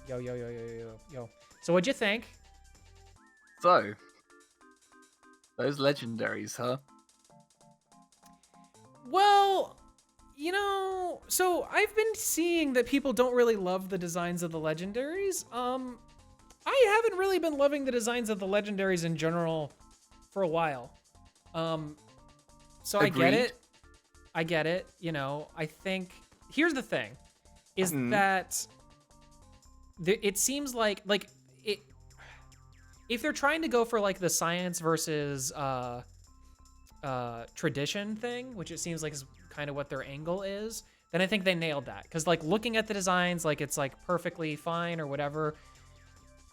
Yo, yo, yo, yo, yo, yo. So what'd you think? So, those legendaries, huh? Well, so I've been seeing that people don't really love the designs of the legendaries. I haven't really been loving the designs of the legendaries in general for a while. So Agreed. I get it. I get it. I think here's the thing is that it seems like it, if they're trying to go for like the science versus tradition thing, which it seems like is kind of what their angle is, then I think they nailed that. Because like looking at the designs, like it's like perfectly fine or whatever.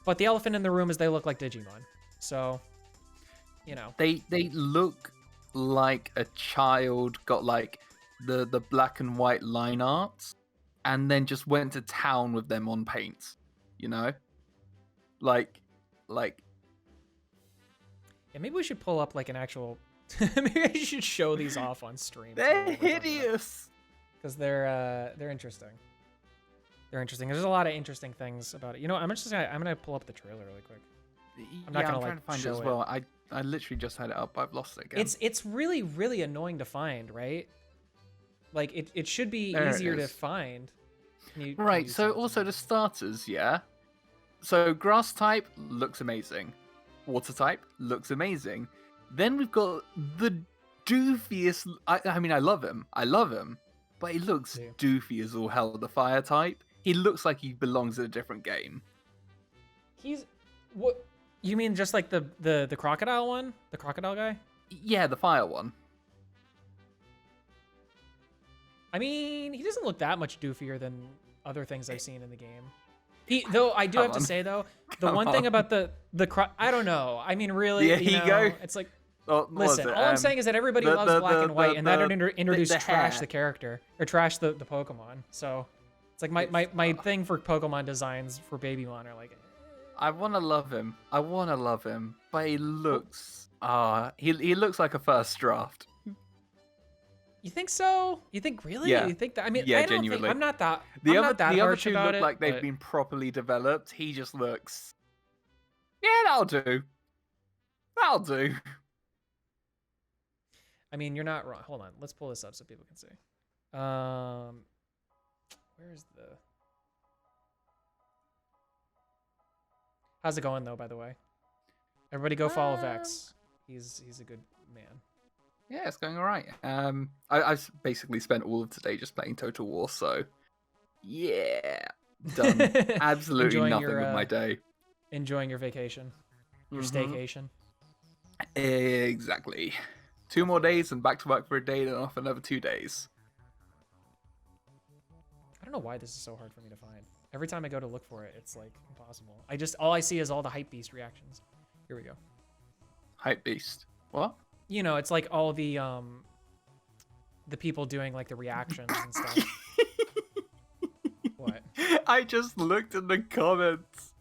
But the elephant in the room is they look like Digimon. So, They look like a child got like the black and white line art and then just went to town with them on paint, like yeah, maybe we should pull up like an actual maybe I should show these off on stream. they're hideous because they're interesting. They're interesting. There's a lot of interesting things about it. I'm gonna pull up the trailer really quick. I'm not gonna trying to find it as well. I literally just had it up. I've lost it again. It's really, really annoying to find, right? Like it should be there easier to find. Right. So also the starters, yeah. So grass type looks amazing. Water type looks amazing. Then we've got the doofiest. I mean, I love him, but he looks doofy as all hell. The fire type. He looks like he belongs in a different game. He's what? You mean just like the crocodile one? The crocodile guy? Yeah, the fire one. I mean, he doesn't look that much doofier than other things I've seen in the game. Though I do have to say though, the one thing about the I don't know. I mean, really, the ego? It's like listen, all I'm saying is that everybody loves black and white, and that introduced trash the character or trash the Pokemon. So it's like my thing for Pokemon designs for Babymon are like. I want to love him, but he looks he looks like a first draft. You think so? You think really? Yeah. You think that? I mean, Yeah, I don't genuinely. think I'm not that. The I'm not that other harsh two about look it, like they've but... been properly developed. He just looks. Yeah, that'll do. That'll do. I mean, you're not wrong. Hold on, let's pull this up so people can see. Where's the? How's it going though? By the way, everybody go follow Vex. He's a good man. Yeah, it's going all right. I've basically spent all of today just playing Total War, so yeah, done absolutely nothing with my day. Enjoying your vacation, your staycation. Exactly. 2 more days and back to work for a day, then off another 2 days. I don't know why this is so hard for me to find. Every time I go to look for it, it's like impossible. All I see is all the hype beast reactions. Here we go. Hype beast. What? It's like all the people doing like the reactions and stuff. What? I just looked in the comments.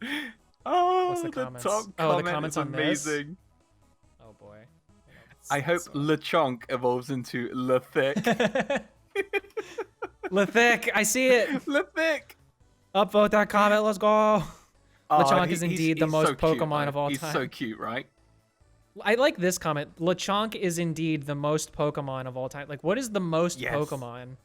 Oh, what's the comments? Top the comments is on amazing. This? Oh boy. I hope Lechonk evolves into Lethick. Lethick, I see it. Lethick. Upvote that comment. Let's go. Lechonk is indeed the most so Pokemon cute, of all he's time. He's so cute, right? I like this comment. Lechonk is indeed the most Pokemon of all time. Like, what is the most Pokemon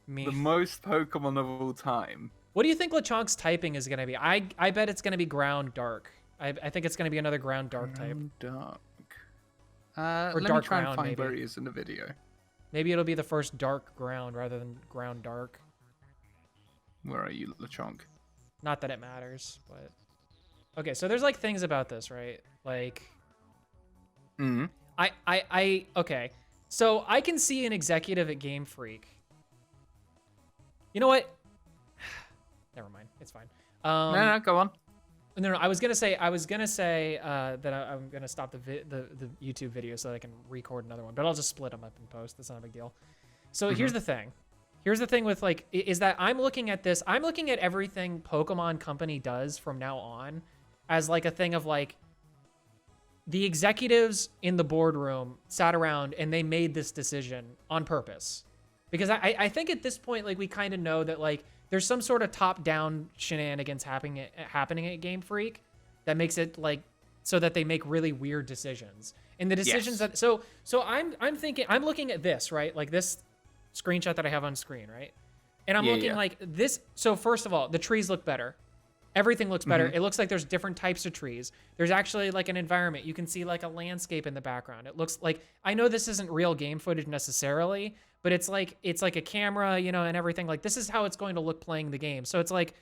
mean? The most Pokemon of all time. What do you think Lechonk's typing is going to be? I bet it's going to be Ground Dark. I think it's going to be another Ground Dark type. Dark. Or let Dark me try Ground, and find maybe. where he is in the video. Maybe it'll be the first Dark Ground rather than Ground Dark. Where are you, Lechonk? Not that it matters, but... Okay, so there's like things about this, right? Like... Okay. So I can see an executive at Game Freak. You know what? Never mind. It's fine. No, go on. No. I was gonna say that I'm gonna stop the YouTube video so that I can record another one, but I'll just split them up in post. That's not a big deal. So here's the thing. Here's the thing with like is that I'm looking at this. I'm looking at everything Pokemon Company does from now on as like a thing of like the executives in the boardroom sat around and they made this decision on purpose. Because I think at this point, like we kind of know that like there's some sort of top-down shenanigans happening at Game Freak that makes it like so that they make really weird decisions. And the decisions that so I'm thinking, I'm looking at this, right? Like this screenshot that I have on screen, right? And I'm looking like this. So first of all, the trees look better. Everything looks better. It looks like there's different types of trees. There's actually like an environment. You can see like a landscape in the background. It looks like, I know this isn't real game footage necessarily, but it's like a camera, you know, and everything. Like this is how it's going to look playing the game. So it's like,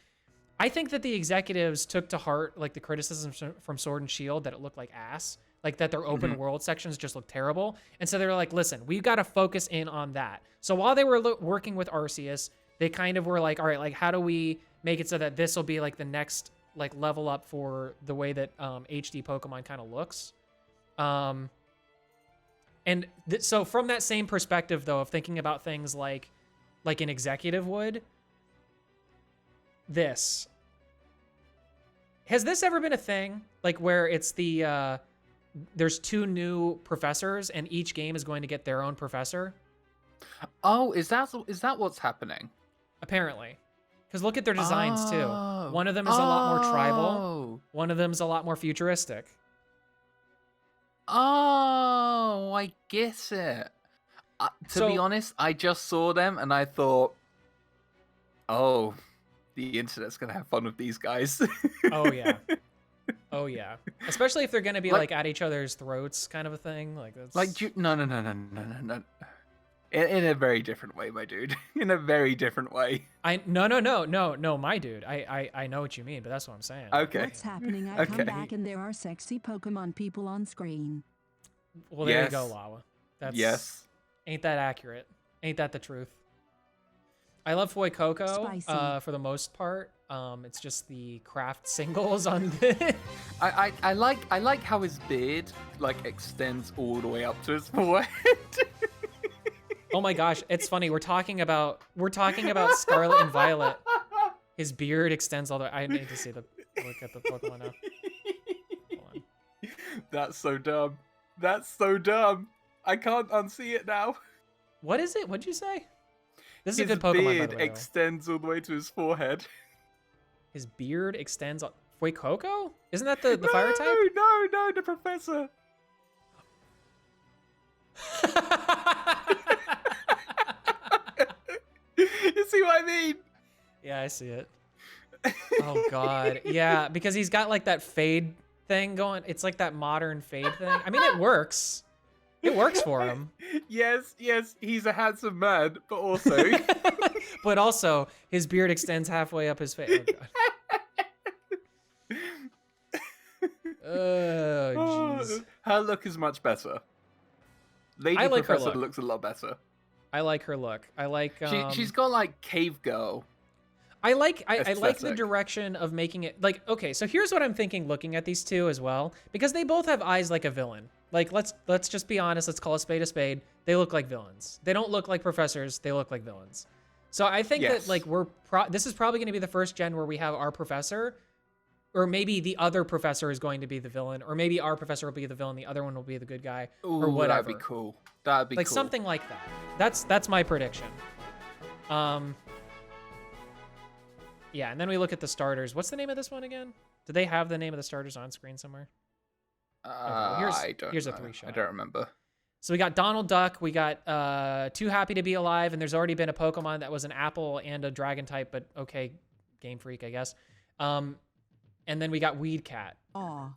I think that the executives took to heart like the criticisms from Sword and Shield that it looked like ass, like that their open world sections just look terrible. And so they were like, listen, we've got to focus in on that. So while they were working with Arceus, they kind of were like, all right, like how do we make it so that this will be like the next like level up for the way that HD Pokemon kind of looks. So from that same perspective though, of thinking about things like an executive would, has this ever been a thing? Like where it's there's 2 new professors and each game is going to get their own professor? Oh, is that what's happening? Apparently. Because look at their designs too. One of them is a lot more tribal. One of them is a lot more futuristic. Oh, I get it. To be honest, I just saw them and I thought, oh, the internet's gonna have fun with these guys. Oh yeah. Oh yeah. Especially if they're gonna be like at each other's throats, kind of a thing. Like that's no. In a very different way, my dude. In a very different way. No, my dude. I know what you mean, but that's what I'm saying. Okay. What's happening? I come back and there are sexy Pokemon people on screen. Well, there you go, Lawa. That's Ain't that accurate? Ain't that the truth? I love Foy Coco for the most part. It's just the craft singles on the I like how his beard like extends all the way up to his forehead. Oh my gosh, it's funny. We're talking about Scarlet and Violet. His beard extends all the way. I need to look at the Pokemon now. Hold on. That's so dumb. That's so dumb. I can't unsee it now. What is it? What'd you say? This is a good Pokemon, by the way. His beard extends all the way to his forehead. His beard extends all... Wait, Coco? Isn't that the fire type? No, the professor. You see what I mean? Yeah, I see it. Oh god. Yeah, because he's got like that fade thing going. It's like that modern fade thing. I mean, it works. It works for him. Yes, he's a handsome man, but also his beard extends halfway up his face. Oh jeez. Her look is much better. Lady Professor looks a lot better. I like her look. I like she's got like cave girl. I like the direction of making it like, okay, so here's what I'm thinking looking at these two as well, because they both have eyes like a villain. Like let's just be honest, let's call a spade a spade. They look like villains. They don't look like professors, they look like villains. So I think that like this is probably going to be the first gen where we have our professor, or maybe the other professor is going to be the villain, or maybe our professor will be the villain, the other one will be the good guy, or whatever. That'd be cool. That'd be like cool. Something like that. That's my prediction. Yeah, and then we look at the starters. What's the name of this one again? Do they have the name of the starters on screen somewhere? Here's a 3-shot. I don't remember. So we got Donald Duck. We got Too Happy to Be Alive, and there's already been a Pokemon that was an apple and a dragon type, but okay, Game Freak, I guess. And then we got Weed Cat. Aw.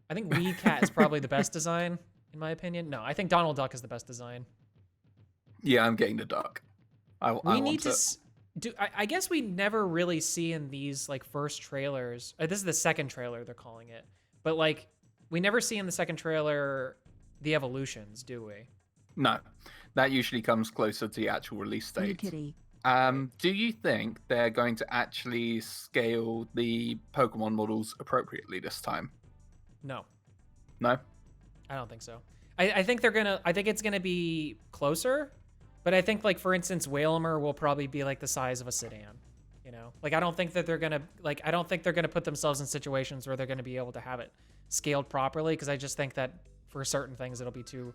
I think Weed Cat is probably the best design, in my opinion. No, I think Donald Duck is the best design. Yeah, I'm getting the Duck. I guess we never really see in these like first trailers. This is the second trailer they're calling it, but like we never see in the second trailer the evolutions, do we? No, that usually comes closer to the actual release date. Kitty. Do you think they're going to actually scale the Pokemon models appropriately this time? No. No? I don't think so. I think it's gonna be closer, but I think like for instance, Whalmer will probably be like the size of a sedan. You know, like I don't think they're gonna put themselves in situations where they're gonna be able to have it scaled properly, because I just think that for certain things it'll be too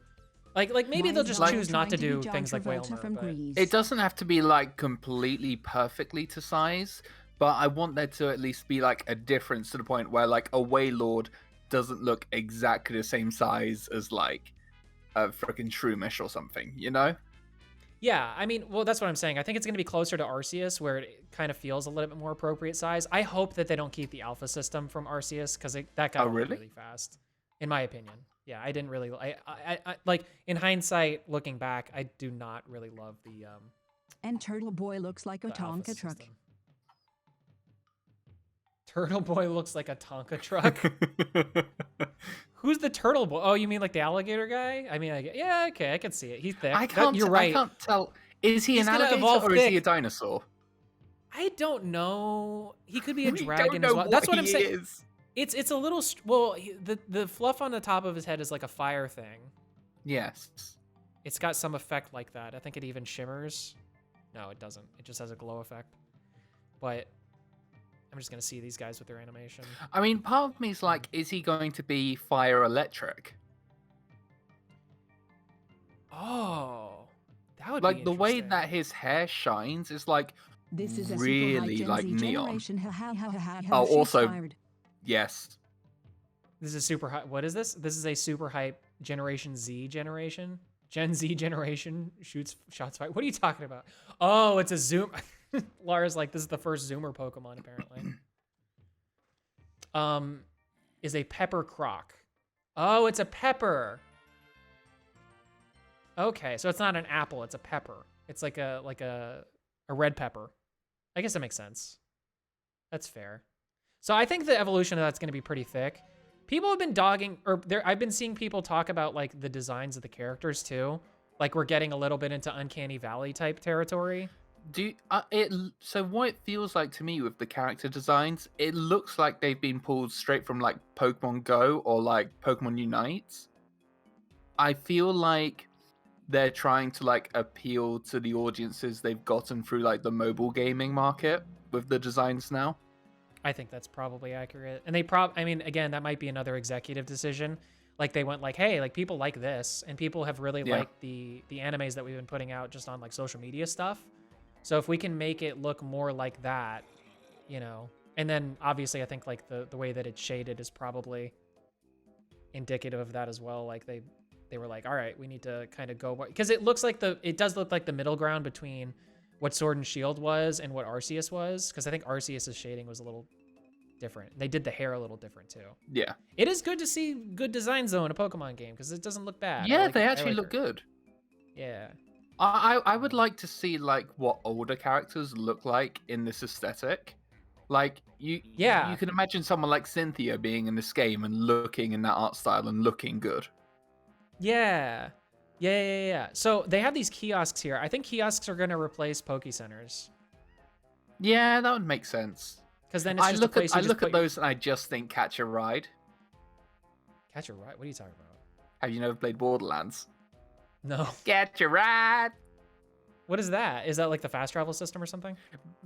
Like maybe Why they'll is just Like- Bella choose not to trying be do John things like Travolta Whalmer, from but Grease? It doesn't have to be like completely perfectly to size, but I want there to at least be like a difference to the point where like a Waylord doesn't look exactly the same size as like a freaking Shroomish or something, you know? yeah, I mean, well, that's what I'm saying. I think it's going to be closer to Arceus, where it kind of feels a little bit more appropriate size. I hope that they don't keep the alpha system from Arceus, because that got Oh, old really? really fast, in my opinion. Yeah, I didn't really. I like in hindsight, looking back, I do not really love the And Turtle Boy looks like a the alpha Tonka truck. system. Turtle Boy looks like a Tonka truck. Who's the Turtle Boy? Oh, you mean like the alligator guy? I mean, yeah, okay, I can see it. He's thick. You're right. I can't tell. Is he He's an gonna alligator evolve or is he a thick. dinosaur? I don't know. He could be a We dragon don't as know well. That's what I'm he saying. is. It's a little well. The fluff on the top of his head is like a fire thing. Yes. It's got some effect like that. I think it even shimmers. No, it doesn't. It just has a glow effect. But I'm just gonna see these guys with their animation. I mean, part of me is like, is he going to be fire electric? Oh, that would Like be the way interesting. that his hair shines is like This is a really super high like Gen Z neon. generation. Ha ha ha ha ha. Oh, She's also- fired. Yes. This is super high. What is this? This is a super hype Generation Z generation. Gen Z generation shoots shots fired. What are you talking about? Oh, it's a zoom. Lara's like, this is the first zoomer Pokemon apparently. Is a pepper croc. Oh, it's a pepper. Okay, so it's not an apple, it's a pepper. It's like a red pepper. I guess that makes sense. That's fair. So I think the evolution of that's going to be pretty thick. People have been dogging, or I've been seeing people talk about like the designs of the characters too. Like we're getting a little bit into Uncanny Valley type territory. So what it feels like to me with the character designs, it looks like they've been pulled straight from like Pokemon Go or like Pokemon Unite. I feel like they're trying to like appeal to the audiences they've gotten through like the mobile gaming market with the designs now. I think that's probably accurate. And I mean, again, that might be another executive decision. Like they went like, hey, like people like this, and people have really Yeah. liked the animes that we've been putting out just on like social media stuff. So if we can make it look more like that, you know, and then obviously I think like the way that it's shaded is probably indicative of that as well. Like they were like, all right, we need to kind of go, because it does look like the middle ground between what Sword and Shield was and what Arceus was, because I think Arceus's shading was a little different. They did the hair a little different too. Yeah. It is good to see good designs though in a Pokemon game, because it doesn't look bad. Yeah, I like they it. I actually like look her. good. Yeah. I would like to see like what older characters look like in this aesthetic. Like you can imagine someone like Cynthia being in this game and looking in that art style and looking good. Yeah. So they have these kiosks here. I think kiosks are going to replace Poke Centers, Yeah, that would make sense. because then it's I just look a place at you just put your- those and I just think Catch a Ride. Catch a Ride? What are you talking about? Have you never played Borderlands? No. Catch a Ride. What is that? Is that like the fast travel system or something?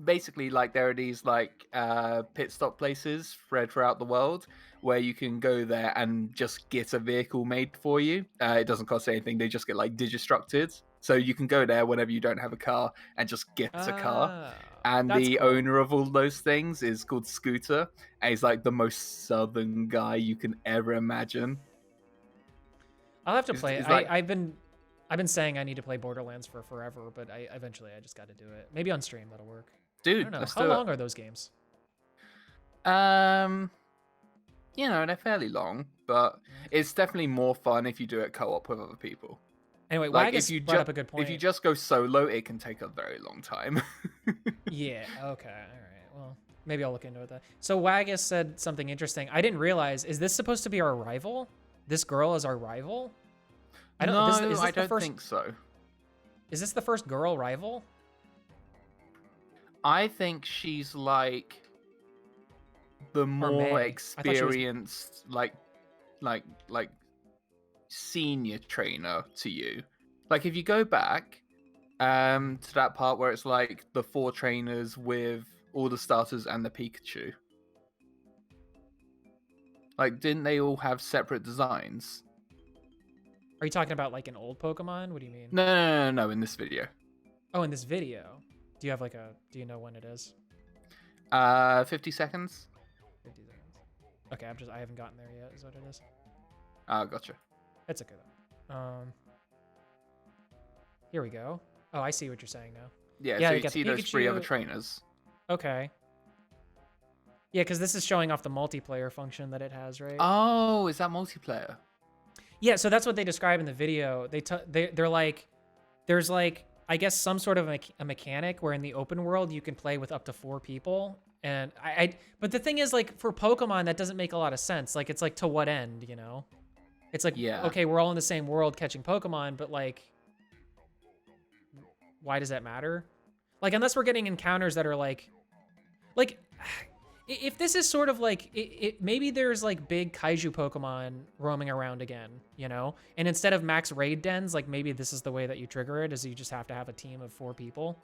Basically, like there are these like pit stop places spread throughout the world where you can go there and just get a vehicle made for you. It doesn't cost anything. They just get like digistructed. So you can go there whenever you don't have a car and just get a car. Ah, And that's the cool. owner of all those things is called Scooter. And he's like the most southern guy you can ever imagine. I'll have to It's- play it. it's like- I've been saying I need to play Borderlands for forever, but I eventually just got to do it. Maybe on stream that'll work. I Dude, don't know. let's How do long are those games? it. You know, they're fairly long, but it's definitely more fun if you do it co-op with other people. Anyway, Like Wagus if you brought up a good point. if you just go solo, it can take a very long time. Yeah, okay, all right. Well, maybe I'll look into it then. So Wagus said something interesting. I didn't realize, is this supposed to be our rival? This girl is our rival? I don't no, is this I the don't first, think so. Is this the first girl rival? I think she's like the more May. I thought she was- experienced, like senior trainer to you. Like if you go back to that part where it's like the 4 trainers with all the starters and the Pikachu. Like, didn't they all have separate designs? Are you talking about like an old Pokemon? What do you mean? No, in this video. Oh, in this video. Do you have like do you know when it is? 50 seconds. 50 seconds. Okay, I haven't gotten there yet, is what it is. Oh, gotcha. It's okay though. Here we go. Oh, I see what you're saying now. Yeah, Yeah, so you you got see the those 3 other Pikachu. trainers. Okay. Yeah, because this is showing off the multiplayer function that it has, right? Oh, is that multiplayer? Yeah, so that's what they describe in the video. They're like, there's like, I guess some sort of a mechanic where in the open world you can play with up to 4 people. And but the thing is, like, for Pokemon, that doesn't make a lot of sense. Like, it's like, to what end, you know? It's like, Yeah. okay, we're all in the same world catching Pokemon, but like, why does that matter? Like, unless we're getting encounters that are like, if this is sort of like, maybe there's like big kaiju Pokemon roaming around again, you know? And instead of max raid dens, like maybe this is the way that you trigger it, is you just have to have a team of 4 people.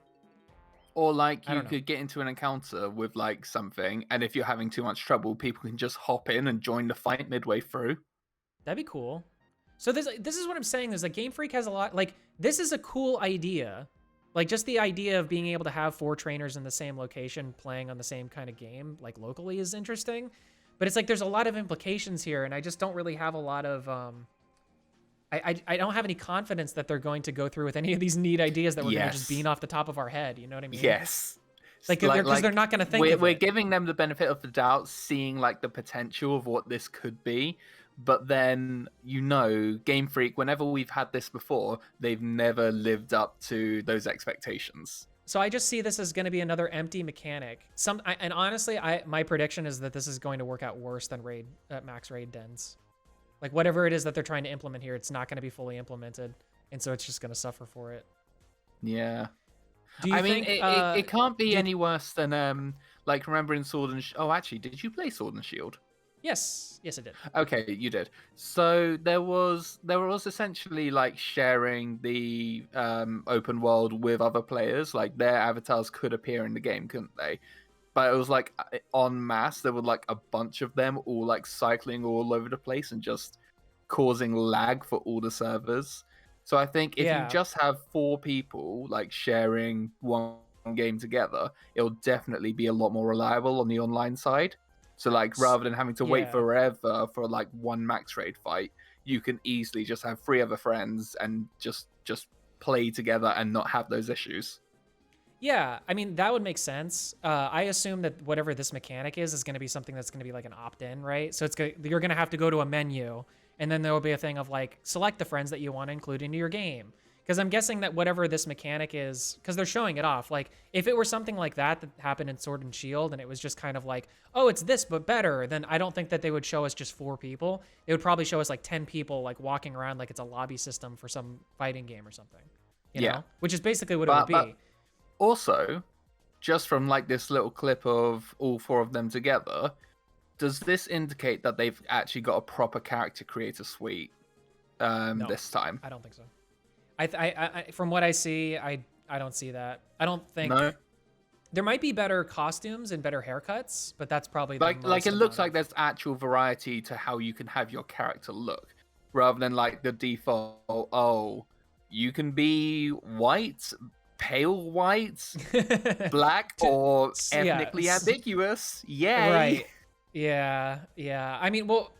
Or like I you don't know. could get into an encounter with like something, and if you're having too much trouble, people can just hop in and join the fight midway through. That'd be cool. So this is what I'm saying. Is like Game Freak has a lot, like, this is a cool idea. Like, just the idea of being able to have 4 trainers in the same location playing on the same kind of game, like, locally is interesting. But it's like there's a lot of implications here, and I just don't really have a lot of... I don't have any confidence that they're going to go through with any of these neat ideas that we're going to just beam off the top of our head, you know what I mean? Yes. Like, because they're not going to think of it. We're giving them the benefit of the doubt, seeing, like, the potential of what this could be. But then, you know, Game Freak, whenever we've had this before, they've never lived up to those expectations. So I just see this as going to be another empty mechanic. And honestly, my prediction is that this is going to work out worse than max raid dens. Like, whatever it is that they're trying to implement here, it's not going to be fully implemented, and so it's just going to suffer for it. Yeah. Do you think, it can't be any worse than like, remember in Sword and Oh, actually, did you play Sword and Shield? Yes, I did. Okay, you did. So there was essentially like sharing the open world with other players. Like, their avatars could appear in the game, couldn't they? But it was like en masse. There were like a bunch of them all like cycling all over the place and just causing lag for all the servers. So I think if you just have 4 people like sharing one game together, it'll definitely be a lot more reliable on the online side. So, like, rather than having to wait forever for, like, 1 max raid fight, you can easily just have 3 other friends and just play together and not have those issues. Yeah, I mean, that would make sense. I assume that whatever this mechanic is going to be something that's going to be like an opt-in, right? So you're going to have to go to a menu, and then there will be a thing of, like, select the friends that you want to include into your game. Because I'm guessing that whatever this mechanic is, because they're showing it off, like, if it were something like that happened in Sword and Shield, and it was just kind of like, oh, it's this, but better, then I don't think that they would show us just 4 people. They would probably show us, like, 10 people, like, walking around like it's a lobby system for some fighting game or something. You know? Which is basically what it would be. But also, just from, like, this little clip of all 4 of them together, does this indicate that they've actually got a proper character creator suite No, this time? I don't think so. I from what I see, I don't see that. I don't think there might be better costumes and better haircuts, but that's probably like it looks like there's actual variety to how you can have your character look, rather than like the default. Oh, you can be white, pale white, black, or ethnically ambiguous. Yay! Right. Yeah. I mean, well,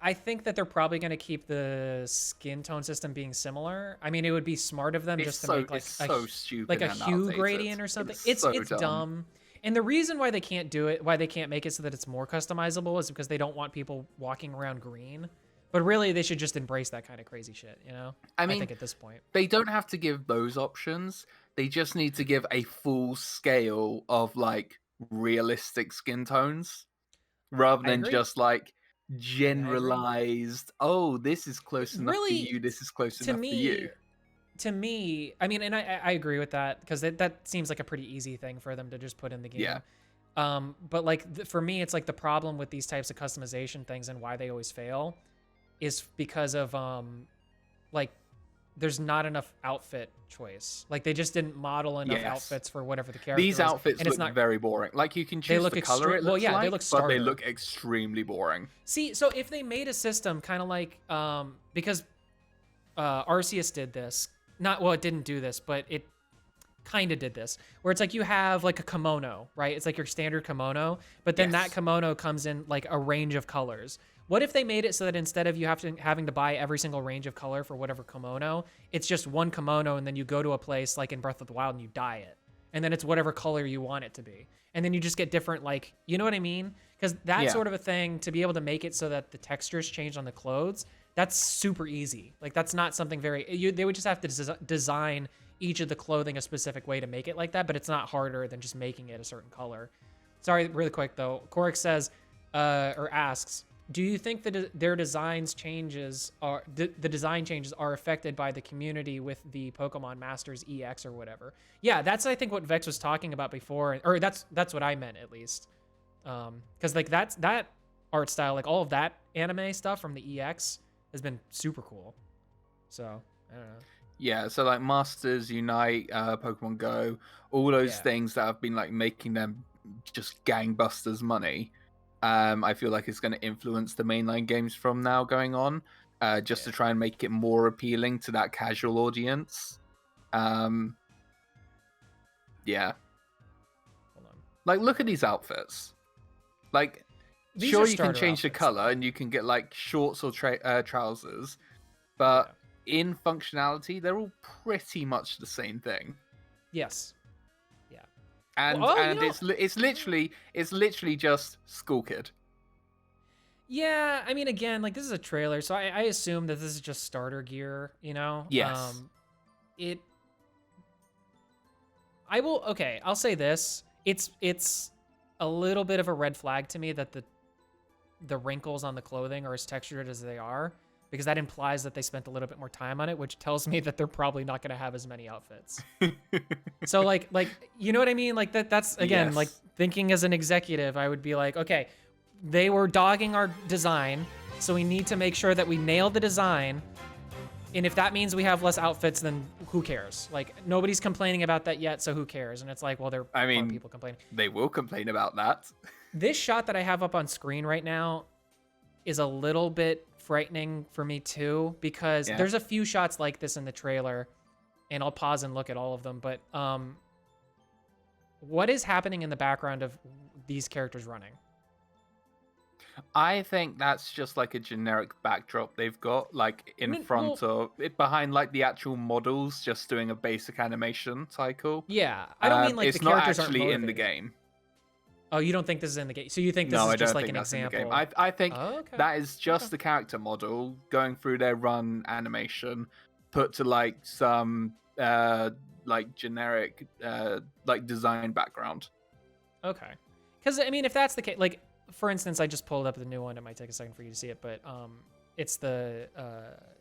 I think that they're probably going to keep the skin tone system being similar. I mean, it would be smart of them just to make like a hue gradient or something. It's dumb. And the reason why they can't do it, why they can't make it so that it's more customizable, is because they don't want people walking around green. But really, they should just embrace that kind of crazy shit, you know? I mean, I think at this point, they don't have to give those options. They just need to give a full scale of like realistic skin tones, rather than just like generalized, oh, this is close enough for you, this is close enough for you. To me, I mean, and I agree with that, because that seems like a pretty easy thing for them to just put in the game. Yeah. But like for me, it's like the problem with these types of customization things and why they always fail is because of like there's not enough outfit choice. Like they just didn't model enough outfits for whatever the character These outfits look very boring. Like you can choose the color it looks like, they look but they look extremely boring. See, so if they made a system kind of like because Arceus did this. Not well, it didn't do this, but it kind of did this, where it's like you have like a kimono, right? It's like your standard kimono, but then that kimono comes in like a range of colors. What if they made it so that instead of you having to buy every single range of color for whatever kimono, it's just one kimono, and then you go to a place like in Breath of the Wild and you dye it, and then it's whatever color you want it to be, and then you just get different, like, you know what I mean? Because that sort of a thing, to be able to make it so that the textures change on the clothes, that's super easy. Like, that's not something they would just have to design each of the clothing a specific way to make it like that, but it's not harder than just making it a certain color. Sorry, really quick though. Korik says, or asks, do you think that their the design changes are affected by the community with the Pokemon Masters EX or whatever? Yeah, that's I think what Vex was talking about before, or that's what I meant at least. Because like that art style, like all of that anime stuff from the EX has been super cool. So I don't know. Yeah, so like Masters, Unite, Pokemon Go, all those things that have been like making them just gangbusters money. I feel like it's going to influence the mainline games from now going on, just to try and make it more appealing to that casual audience. Yeah. Hold on. Like, look at these outfits. Like, These sure, are you can change the outfits, color though. and you can get like shorts or trousers, but in functionality, they're all pretty much the same thing. Yes. Yeah. And it's literally just school kid. Yeah, I mean, again, like this is a trailer, so I assume that this is just starter gear, you know? Yes. I'll say this. It's a little bit of a red flag to me that the wrinkles on the clothing are as textured as they are, because that implies that they spent a little bit more time on it, which tells me that they're probably not going to have as many outfits. So like, you know what I mean? Like that's again, like thinking as an executive, I would be like, okay, they were dogging our design, so we need to make sure that we nail the design. And if that means we have less outfits, then who cares? Like, nobody's complaining about that yet, so who cares? And it's like, well, people complaining. They will complain about that. This shot that I have up on screen right now is a little bit frightening for me too, because there's a few shots like this in the trailer, and I'll pause and look at all of them. But what is happening in the background of these characters running? I think that's just like a generic backdrop they've got, like behind like the actual models, just doing a basic animation cycle. Yeah, I don't mean like it's the not characters actually aren't in the motivated. game. Oh, you don't think this is in the game? So you think this is just like an example? I think that is just the character model going through their run animation, put to like some like generic like design background. Okay, because I mean, if that's the case, like for instance, I just pulled up the new one. It might take a second for you to see it, but it's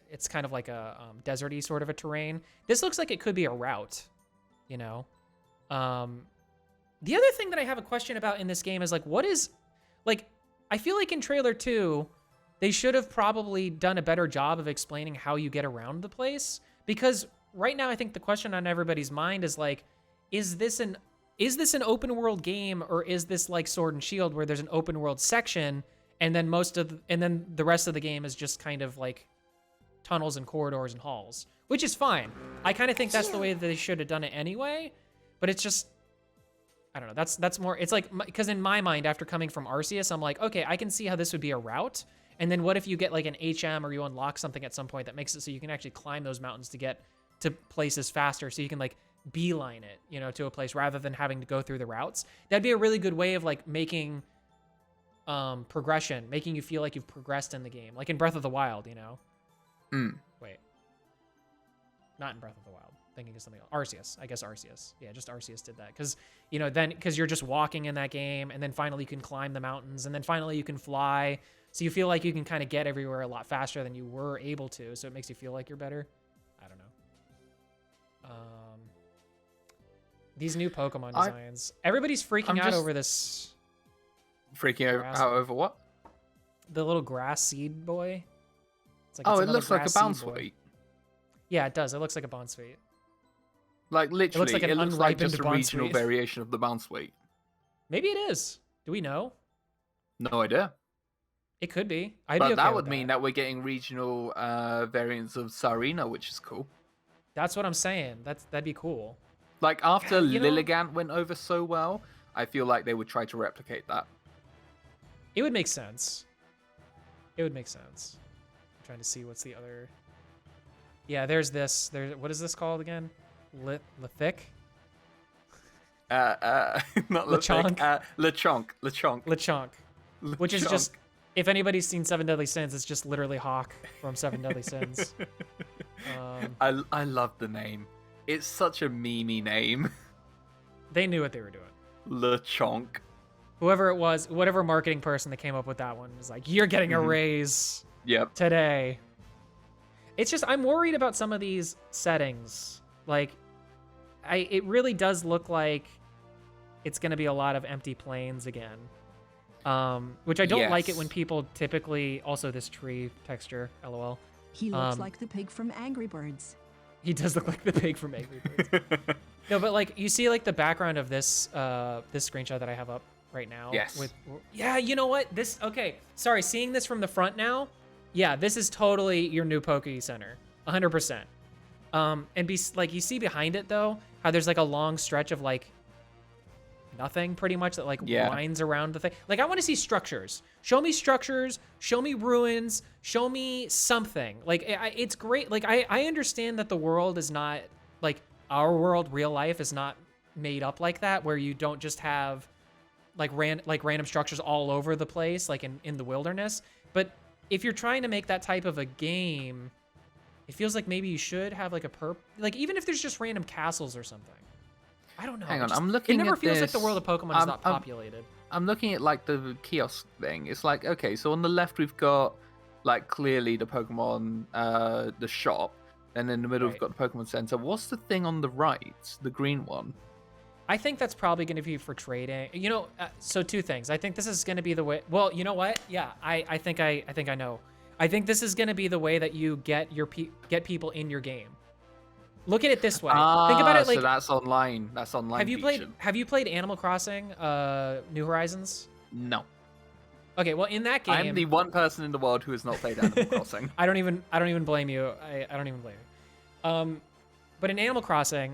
it's kind of like a deserty sort of a terrain. This looks like it could be a route, you know. The other thing that I have a question about in this game is like, I feel like in trailer 2, they should have probably done a better job of explaining how you get around the place, because right now I think the question on everybody's mind is like, is this an open world game, or is this like Sword and Shield where there's an open world section and then the rest of the game is just kind of like tunnels and corridors and halls, which is fine. I kind of think that's the way that they should have done it anyway, but it's just, I don't know. That's more, it's like, because in my mind, after coming from Arceus, I'm like, okay, I can see how this would be a route. And then what if you get like an HM, or you unlock something at some point that makes it so you can actually climb those mountains to get to places faster, so you can like beeline it, you know, to a place rather than having to go through the routes. That'd be a really good way of like making progression, making you feel like you've progressed in the game, like in Breath of the Wild, you know. Wait, not in Breath of the Wild, thinking of something else. Arceus, I guess Arceus. Yeah, just Arceus did that, because you know, then because you're just walking in that game, and then finally you can climb the mountains, and then finally you can fly, so you feel like you can kind of get everywhere a lot faster than you were able to, so it makes you feel like you're better. I don't know. These new Pokemon designs, everybody's freaking out over this. Freaking out over what? The little grass seed boy. It's like, it looks like a Bounsweet. Yeah, it does. It looks like a Bounsweet. Like literally, it looks like just a regional Bounsweet variation of the Bounsweet. Maybe it is. Do we know? No idea. It could be. I'd But be okay that with would mean that we're getting regional variants of Sarina, which is cool. That's what I'm saying. That'd be cool. Like, after You know- Lilligant went over so well, I feel like they would try to replicate that. It would make sense. It would make sense. I'm trying to see what's the other. Yeah, there's this. What is this called again? Lithic? Not Lechonk? Lechonk. Lechonk. Which is just, if anybody's seen Seven Deadly Sins, it's just literally Hawk from Seven Deadly Sins. I love the name. It's such a memey name. They knew what they were doing. Lechonk. Whoever it was, whatever marketing person that came up with that one was like, you're getting a raise Yep. today. It's just, I'm worried about some of these settings. Like, it really does look like it's going to be a lot of empty plains again. Which I don't like it when people typically, also this tree texture, LOL. He looks like the pig from Angry Birds. He does look like the pig from Angry Birds. No, but like, you see like the background of this, this screenshot that I have up right now. Yes. Yeah, you know what? Okay, sorry, seeing this from the front now, yeah, this is totally your new Poke Center, 100%. And like, you see behind it though, how there's like a long stretch of like nothing pretty much that like winds around the thing. Like, I want to see structures. Show me structures, show me ruins, show me something. Like, it's great. Like, I understand that the world is not, like, our world, real life is not made up like that, where you don't just have like random structures all over the place, like in the wilderness. But if you're trying to make that type of a game, it feels like maybe you should have like like, even if there's just random castles or something. I don't know. Hang on, I'm looking It never at feels like this. the world of Pokemon is not populated. I'm looking at like the kiosk thing. It's like, okay, so on the left we've got like clearly the Pokemon, the shop, and in the middle we've got the Pokemon Center. What's the thing on the right, the green one? I think that's probably going to be for trading. You know, so two things. I think this is going to be the way. Well, you know what? Yeah, I think I know. I think this is going to be the way that you get people in your game. Look at it this way. Think about it like. So that's online. That's online. Have you played Animal Crossing, New Horizons? No. Okay, well, in that game, I'm the one person in the world who has not played Animal Crossing. I don't even blame you. I don't even blame you. But in Animal Crossing,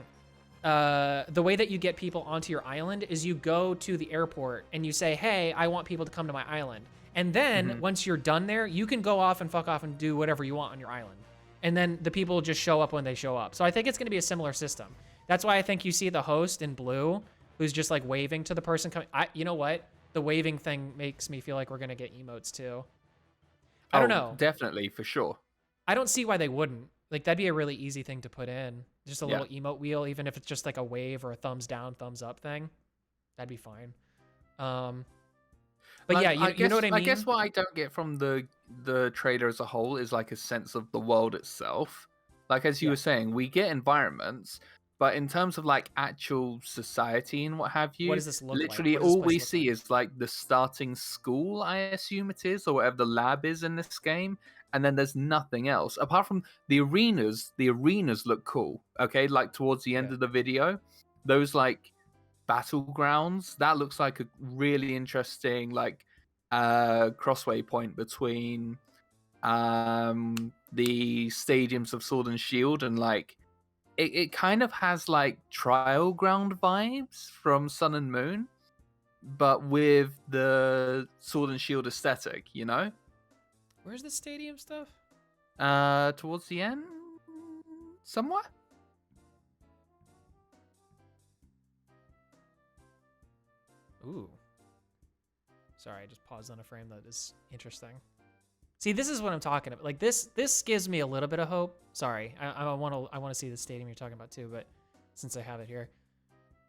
the way that you get people onto your island is you go to the airport and you say, hey, I want people to come to my island. And then once you're done there, you can go off and fuck off and do whatever you want on your island. And then the people just show up when they show up. So I think it's going to be a similar system. That's why I think you see the host in blue, who's just like waving to the person coming. You know what? The waving thing makes me feel like we're going to get emotes too. I don't know. Definitely, for sure. I don't see why they wouldn't. Like, that'd be a really easy thing to put in. Just a little emote wheel, even if it's just like a wave or a thumbs down, thumbs up thing. That'd be fine. But like, yeah, you know what I mean? I guess what I don't get from the trailer as a whole is like a sense of the world itself. Like, as you were saying, we get environments, but in terms of like actual society and what have you, what does this look literally like? all we see is like the starting school, I assume it is, or whatever the lab is in this game. And then there's nothing else apart from the arenas. The arenas look cool. Okay, like towards the end of the video, those like battlegrounds, that looks like a really interesting like crossway point between the stadiums of Sword and Shield, and like it kind of has like trial ground vibes from Sun and Moon, but with the Sword and Shield aesthetic, you know. Where's the stadium stuff? Towards the end, somewhere. Ooh. Sorry, I just paused on a frame that is interesting. See, this is what I'm talking about. Like, this gives me a little bit of hope. Sorry, I want to see the stadium you're talking about too, but since I have it here,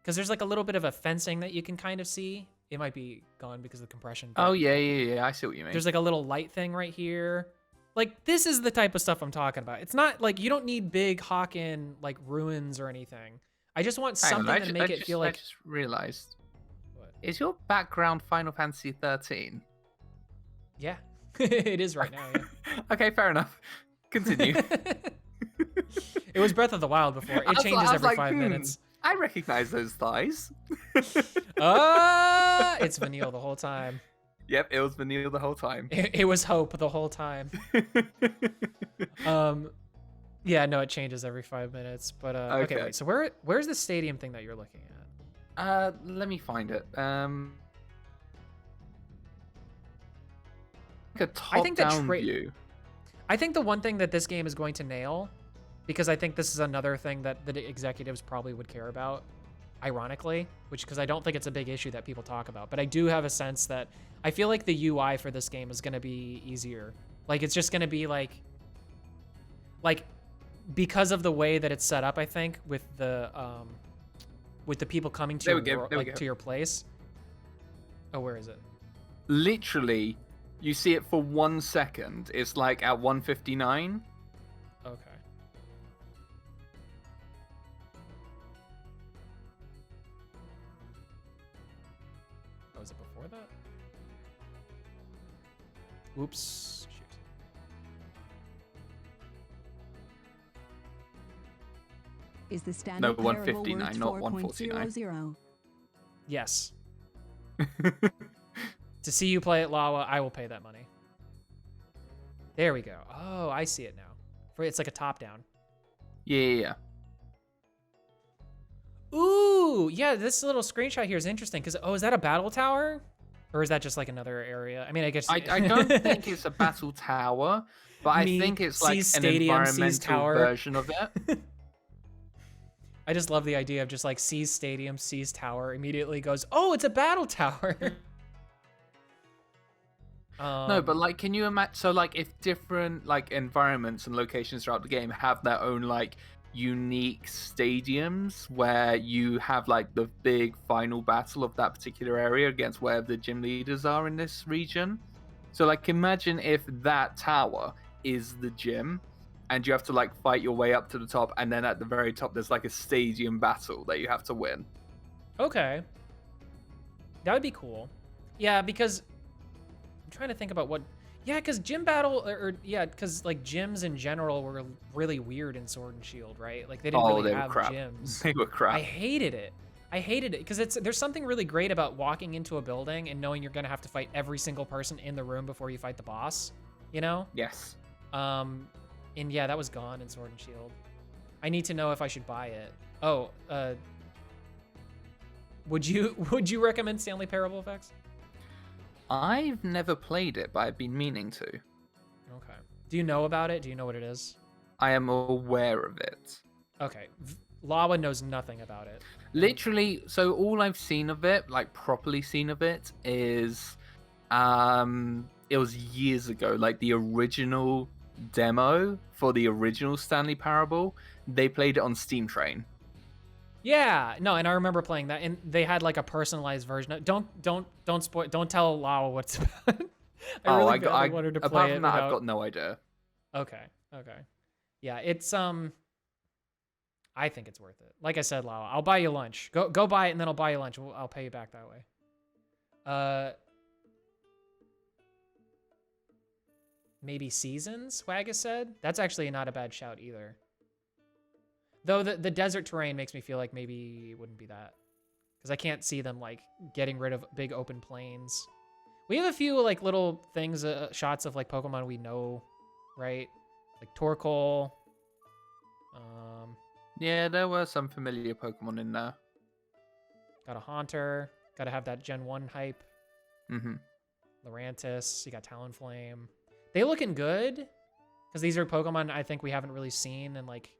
because there's like a little bit of a fencing that you can kind of see. It might be gone because of the compression. Oh yeah. I see what you mean. There's like a little light thing right here. Like, this is the type of stuff I'm talking about. It's not like you don't need big Hawken like ruins or anything. I just want something to make it feel like. I just realized. Is your background Final Fantasy 13? Yeah, it is right now. Yeah. Okay, fair enough. Continue. It was Breath of the Wild before. It changes every 5 minutes. I recognize those thighs. It's Vanille the whole time. Yep, it was vanilla the whole time. It was hope the whole time. Yeah, no, it changes every 5 minutes. But okay, wait. So where's the stadium thing that you're looking at? Let me find it. Like a top-down view. I think the one thing that this game is going to nail, because I think this is another thing that the executives probably would care about, ironically, because I don't think it's a big issue that people talk about, but I do have a sense that I feel like the UI for this game is going to be easier. Like, it's just going to be like, because of the way that it's set up, I think, with the people coming to to your place. Oh, where is it? Literally, you see it for 1 second. It's like at 1:59. Okay. Oh, is it before that? Oops. Shoot. Is the standard 159, not 149. Yes. To see you play at Lawa, I will pay that money. There we go. Oh, I see it now. It's like a top-down. Yeah. Ooh, yeah, this little screenshot here is interesting because, is that a battle tower? Or is that just like another area? I mean, I guess... I don't think it's a battle tower, but I think it's like an environmental version of it. I just love the idea of just like C's Stadium, C's Tower immediately goes, oh, it's a battle tower. No, but like, can you imagine? So like, if different like environments and locations throughout the game have their own like unique stadiums where you have like the big final battle of that particular area against where the gym leaders are in this region. So like, imagine if that tower is the gym and you have to like fight your way up to the top, and then at the very top there's like a stadium battle that you have to win. Okay. That would be cool. Yeah, because I'm trying to think about what... Yeah, because gym battle, because like gyms in general were really weird in Sword and Shield, right? Like they didn't really have gyms. They were crap. I hated it because there's something really great about walking into a building and knowing you're gonna have to fight every single person in the room before you fight the boss. You know? Yes. And yeah, that was gone in Sword and Shield. I need to know if I should buy it. Oh, would you recommend Stanley Parable Effects? I've never played it, but I've been meaning to. Okay. Do you know about it? Do you know what it is? I am aware of it. Okay. Lawa knows nothing about it. Literally, so all I've seen of it, like properly seen of it, is it was years ago, like the original demo for the original Stanley Parable. They played it on Steam Train. Yeah, no, and I remember playing that, and they had like a personalized version. Don't spoil. Don't tell Lawa what's about. I really badly wanted to play apart it. From that, I've got no idea. Okay. Yeah, it's I think it's worth it. Like I said, Lawa, I'll buy you lunch. Go buy it, and then I'll buy you lunch. I'll pay you back that way. Maybe Seasons, Wagga said. That's actually not a bad shout either. Though the desert terrain makes me feel like maybe it wouldn't be that. Because I can't see them, like, getting rid of big open plains. We have a few, like, little things, shots of, like, Pokemon we know, right? Like Torkoal. Yeah, there were some familiar Pokemon in there. Got a Haunter. Got to have that Gen 1 hype. Mm-hmm. Lurantis. You got Talonflame. They looking good. Because these are Pokemon I think we haven't really seen in, like,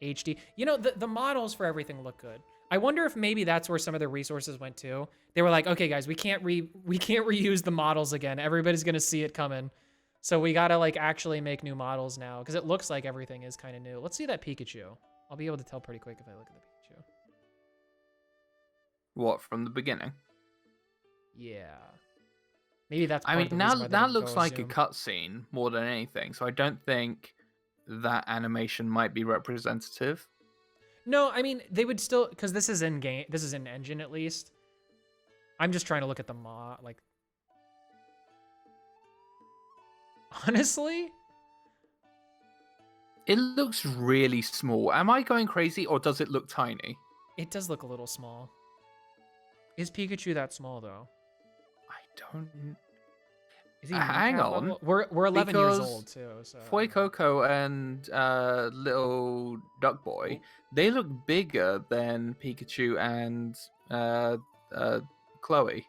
HD. You know, the models for everything look good. I wonder if maybe that's where some of the resources went to. They were like, okay, guys, we can't reuse the models again. Everybody's gonna see it coming, so we gotta like actually make new models now because it looks like everything is kind of new. Let's see that Pikachu. I'll be able to tell pretty quick if I look at the Pikachu. What, from the beginning? Yeah. Maybe that's. I mean, now that looks like a cutscene more than anything, so I don't think that animation might be representative. No, I mean, they would still, because this is in game, this is in engine at least. I'm just trying to look at the mod, like, honestly, it looks really small. Am I going crazy, or does it look tiny? It does look a little small. Is Pikachu that small though? I don't. Is he Hang recap on. level? We're 11 years Because old too. So Foy Coco and little Duck Boy, they look bigger than Pikachu and Chloe.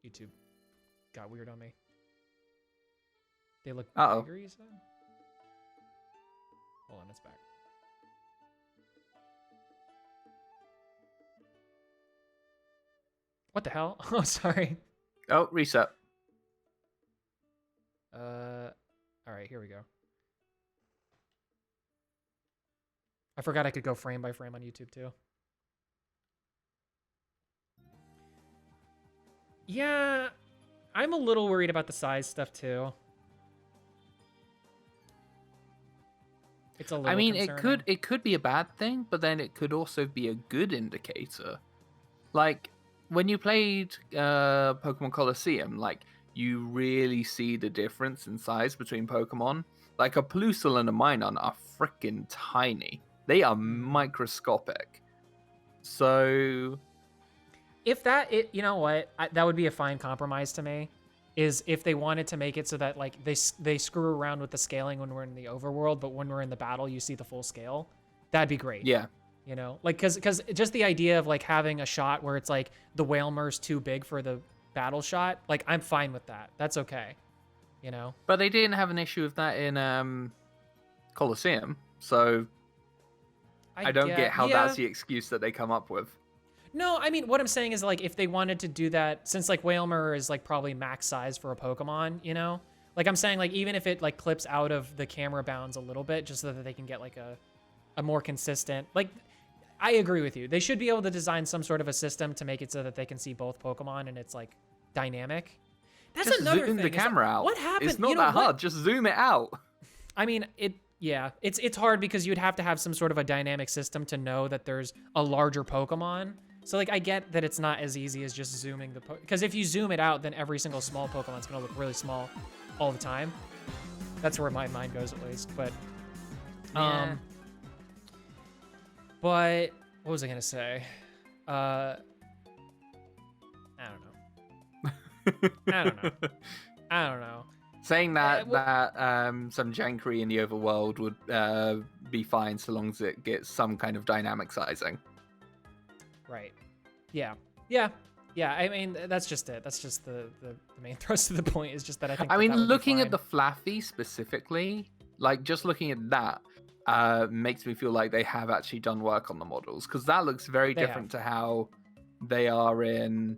YouTube got weird on me. They look Uh-oh. bigger, you said? Hold on, it's back. What the hell? Oh, sorry. Oh, reset. All right, here we go. I forgot I could go frame by frame on YouTube too. Yeah, I'm a little worried about the size stuff too. It's a little I mean, concerning. it could be a bad thing, but then it could also be a good indicator. Like when you played Pokemon Colosseum, like you really see the difference in size between Pokemon. Like a Plusle and a Minun are freaking tiny. They are microscopic. So If that, you know what, that would be a fine compromise to me, is if they wanted to make it so that like they screw around with the scaling when we're in the overworld, but when we're in the battle, you see the full scale. That'd be great. yeah. You know, like, cause just the idea of like having a shot where it's like the Whalmer's too big for the battle shot, like I'm fine with that. That's okay. You know? But they didn't have an issue with that in Colosseum, so I don't get how that's the excuse that they come up with. No, I mean, what I'm saying is like if they wanted to do that, since like Whalmer is like probably max size for a Pokemon, you know? Like I'm saying like even if it like clips out of the camera bounds a little bit, just so that they can get like a more consistent, like I agree with you. They should be able to design some sort of a system to make it so that they can see both Pokemon and it's like dynamic. That's just another zoom thing. the camera out. What happened? It's not that hard. Just zoom it out. I mean, it's hard because you'd have to have some sort of a dynamic system to know that there's a larger Pokemon. So like I get that it's not as easy as just zooming because if you zoom it out, then every single small Pokemon's gonna look really small all the time. That's where my mind goes at least. But But what was I gonna say? I don't know. Saying that some Jankry in the overworld would be fine so long as it gets some kind of dynamic sizing. Right. Yeah. I mean, that's just it. That's just the main thrust of the point is just that I think. I mean, that would looking be at the Flaffy specifically, like just looking at that makes me feel like they have actually done work on the models because that looks very different to how they are in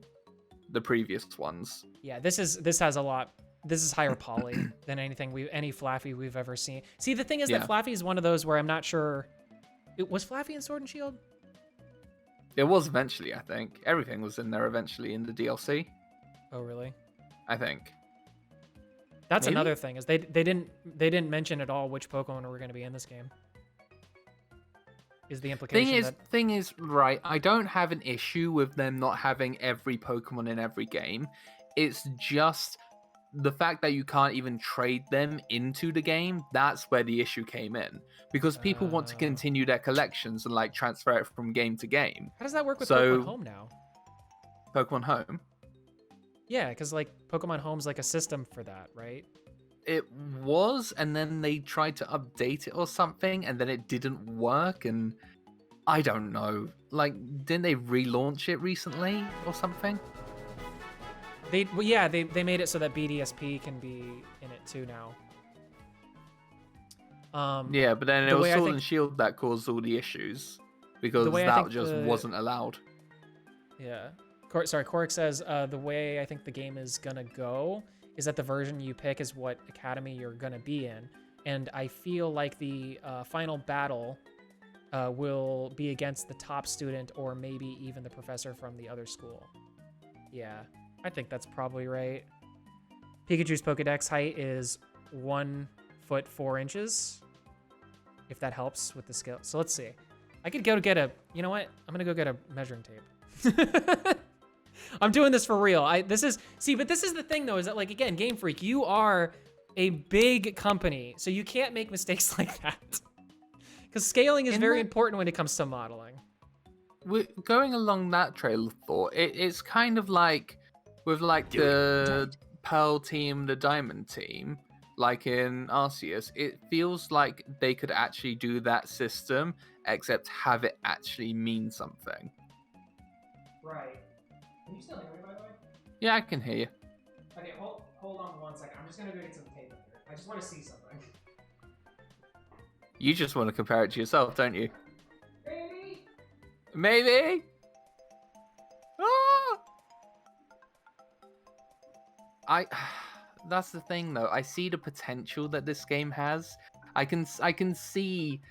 the previous ones. Yeah, this has a lot. This is higher poly than any Flaffy we've ever seen. See, the thing is that Flaffy is one of those where I'm not sure. Was Flaffy in Sword and Shield? It was eventually, I think. Everything was in there eventually in the DLC. Oh, really? I think. That's another thing is they didn't mention at all which Pokemon were going to be in this game. Is the implication thing is right, I don't have an issue with them not having every Pokemon in every game. It's just the fact that you can't even trade them into the game. That's where the issue came in because people want to continue their collections and like transfer it from game to game. How does that work with Pokemon Home now? Pokemon Home? Yeah, because like Pokemon Home's like a system for that, right? It was, and then they tried to update it or something, and then it didn't work, and I don't know. Like, didn't they relaunch it recently or something? They made it so that BDSP can be in it too now. Yeah, but then it was Sword and Shield that caused all the issues because that just wasn't allowed. Yeah. Korik says the way I think the game is gonna go is that the version you pick is what academy you're gonna be in, and I feel like the final battle will be against the top student or maybe even the professor from the other school. Yeah, I think that's probably right. Pikachu's Pokedex height is 1 foot 4 inches, if that helps with the scale. So let's see. I could go get a. You know what? I'm gonna go get a measuring tape. I'm doing this for real. But this is the thing though, is that like, again, Game Freak, you are a big company, so you can't make mistakes like that. Because scaling is very important when it comes to modeling. going along that trail of thought, it's kind of like with like the Pearl team, the Diamond team, like in Arceus, it feels like they could actually do that system, except have it actually mean something. Right. Can you still hear me, by the way? Yeah, I can hear you. Okay, hold on 1 second. I'm just gonna go get some tape up here. I just want to see something. You just want to compare it to yourself, don't you? Maybe. Maybe. Ah! That's the thing, though. I see the potential that this game has. I can see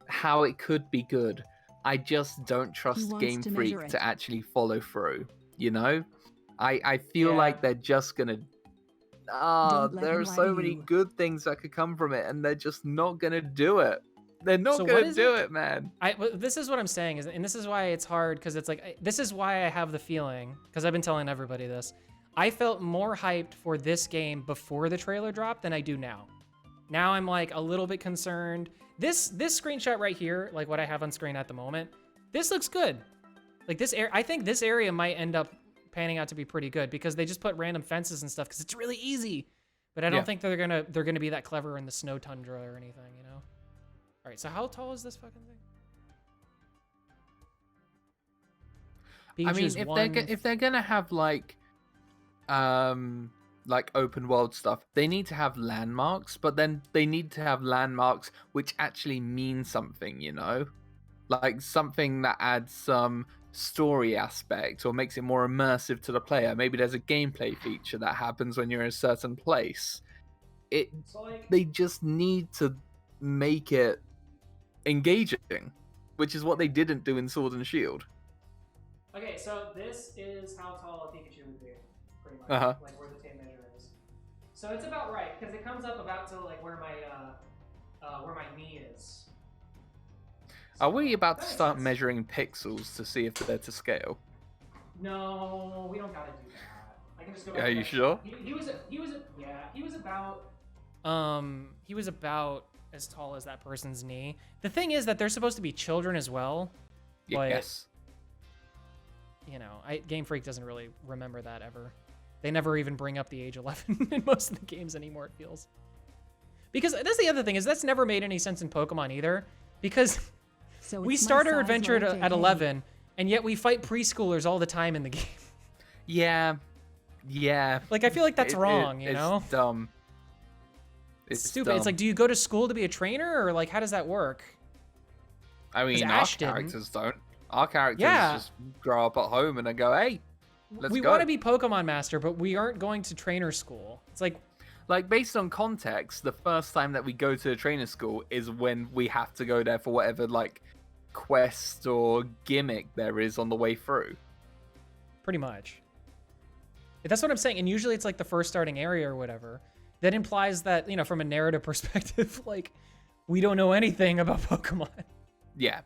how it could be good. I just don't trust wants Game to Freak measure it. to actually follow through. You know, I feel Yeah. like they're just gonna. Don't let There him are lie so to many you. good things that could come from it, and they're just not gonna do it. They're not So what gonna is do it? it, man. This is what I'm saying, is, and this is why it's hard, because it's like, this is why I have the feeling, because I've been telling everybody this, I felt more hyped for this game before the trailer dropped than I do now. Now I'm like a little bit concerned. This screenshot right here, like what I have on screen at the moment, this looks good. Like I think this area might end up panning out to be pretty good, because they just put random fences and stuff because it's really easy. But I don't think they're gonna be that clever in the snow tundra or anything, you know? All right, so how tall is this fucking thing? I mean, if they're gonna have like open world stuff, they need to have landmarks, but then they need to have landmarks which actually mean something, you know? Like something that adds some story aspect or makes it more immersive to the player. Maybe there's a gameplay feature that happens when you're in a certain place. They just need to make it engaging, which is what they didn't do in Sword and Shield. Okay, so this is how tall a Pikachu would be, pretty much, like where the tape measure is. So it's about right, because it comes up about to like where my knee is. So, Are we about to that makes start sense. measuring pixels to see if they're to scale? No, we don't gotta do that. I can just go. Yeah, you sure? He was about as tall as that person's knee. The thing is that they're supposed to be children as well. But, Yes. you know, Game Freak doesn't really remember that ever. They never even bring up the age 11 in most of the games anymore, it feels. Because that's the other thing, is that's never made any sense in Pokemon either. Because So we it's my start our size adventure letter at A. 11, and yet we fight preschoolers all the time in the game. Yeah. Like, I feel like that's wrong, you it's know? Dumb. It's stupid. Dumb. It's like, do you go to school to be a trainer, or like, how does that work? I mean, 'cause our Ash didn't. characters don't. Our characters Yeah. just grow up at home and then go, hey, let's We go. want to be Pokemon Master, but we aren't going to trainer school. It's like, Based on context, the first time that we go to a trainer school is when we have to go there for whatever, like, quest or gimmick there is on the way through. pretty much. That's what I'm saying. And usually it's like the first starting area or whatever. That implies that, you know, from a narrative perspective, like, we don't know anything about Pokemon. Yeah.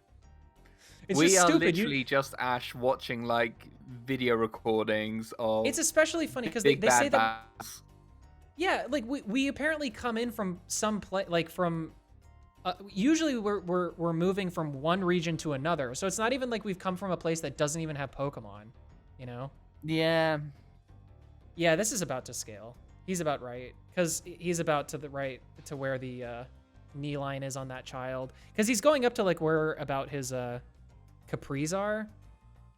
It's we just are stupid. literally just Ash watching, like, video recordings of It's especially funny because they big say bad that... battles. Yeah, like, we apparently come in from some place, like, from... usually we're moving from one region to another. So it's not even like we've come from a place that doesn't even have Pokemon, you know? Yeah. Yeah, this is about to scale. He's about right, because he's about to the right to where the knee line is on that child. Because he's going up to like where about his capris are.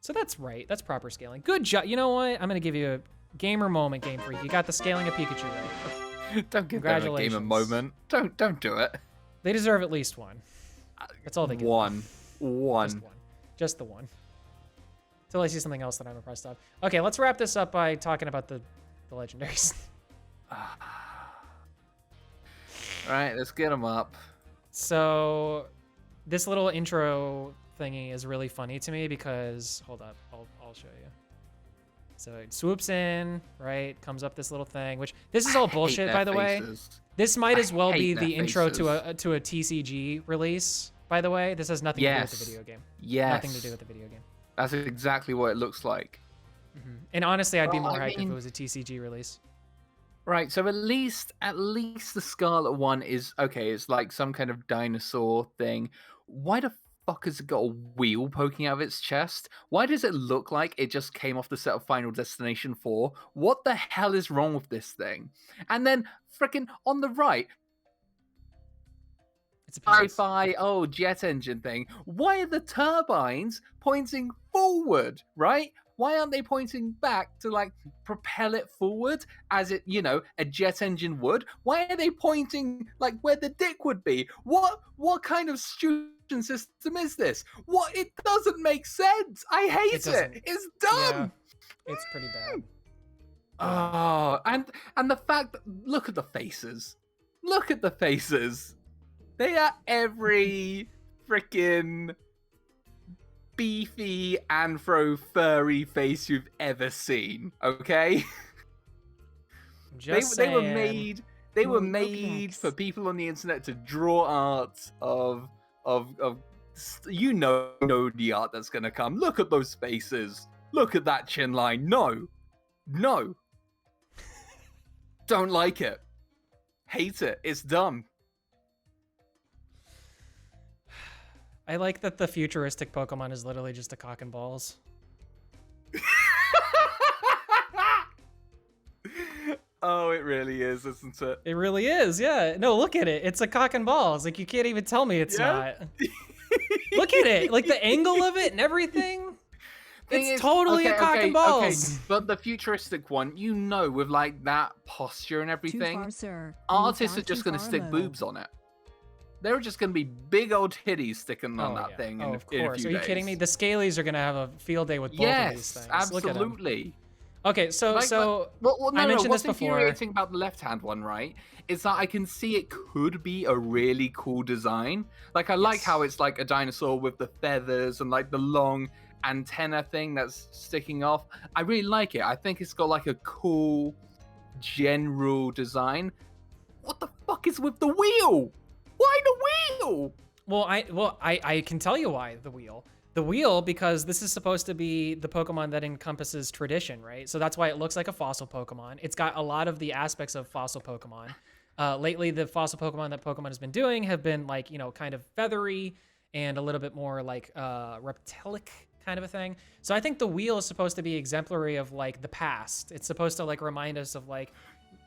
So that's right. That's proper scaling. Good job. You know what? I'm gonna give you a gamer moment, Game Freak. You got the scaling of Pikachu right. Don't give them a gamer moment. Don't do it. They deserve at least one. That's all they get. One. Just the one. Until I see something else that I'm impressed of. Okay, let's wrap this up by talking about the legendaries. Alright, let's get them up. So this little intro thingy is really funny to me because, hold up, I'll show you. So it swoops in, right? Comes up this little thing, which this is all bullshit, by the way. This might as well be the intro to a TCG release, by the way. This has nothing to do with the video game. Yes. Nothing to do with the video game. That's exactly what it looks like. And honestly, I'd be Well, more I hyped if mean- it was a TCG release. Right, so at least the Scarlet one is okay, it's like some kind of dinosaur thing. Why the fuck has it got a wheel poking out of its chest? Why does it look like it just came off the set of Final Destination 4? What the hell is wrong with this thing? And then, freaking on the right, It's a penis. sci-fi, jet engine thing. Why are the turbines pointing forward, right? Why aren't they pointing back to, like, propel it forward as it, a jet engine would? Why are they pointing, like, where the dick would be? What kind of stupid system is this? It doesn't make sense. I hate it. It's dumb. Yeah, it's pretty bad. Oh, and the fact that, look at the faces. Look at the faces. They are every freaking beefy anthro furry face you've ever seen. Okay, Just they were saying. made. They were made for people on the internet to draw art of the art that's gonna come. Look at those faces. Look at that chin line. No, don't like it. Hate it. It's dumb. I like that the futuristic Pokemon is literally just a cock and balls. Oh, it really is, isn't it? It really is, yeah. No, look at it. It's a cock and balls. Like, you can't even tell me it's not. Look at it. Like, the angle of it and everything. It's totally a cock and balls. Okay. But the futuristic one, with, like, that posture and everything, Too far, sir. artists are just going to stick boobs on it. They're just going to be big old titties sticking on that thing in, of in a few course. Are you kidding me? The Scalies are going to have a field day with both of these things. Yes, Look at 'em. absolutely. Okay, so I mentioned what's this before. infuriating about the left-hand one, right, is that I can see it could be a really cool design. Like, I like how it's like a dinosaur with the feathers and like the long antenna thing that's sticking off. I really like it. I think it's got like a cool general design. What the fuck is with the wheel? Why the wheel? Well, I can tell you why the wheel. The wheel, because this is supposed to be the Pokemon that encompasses tradition, right? So that's why it looks like a fossil Pokemon. It's got a lot of the aspects of fossil Pokemon. Lately, the fossil Pokemon that Pokemon has been doing have been like, kind of feathery and a little bit more like reptilic kind of a thing. So I think the wheel is supposed to be exemplary of like the past. It's supposed to like remind us of like,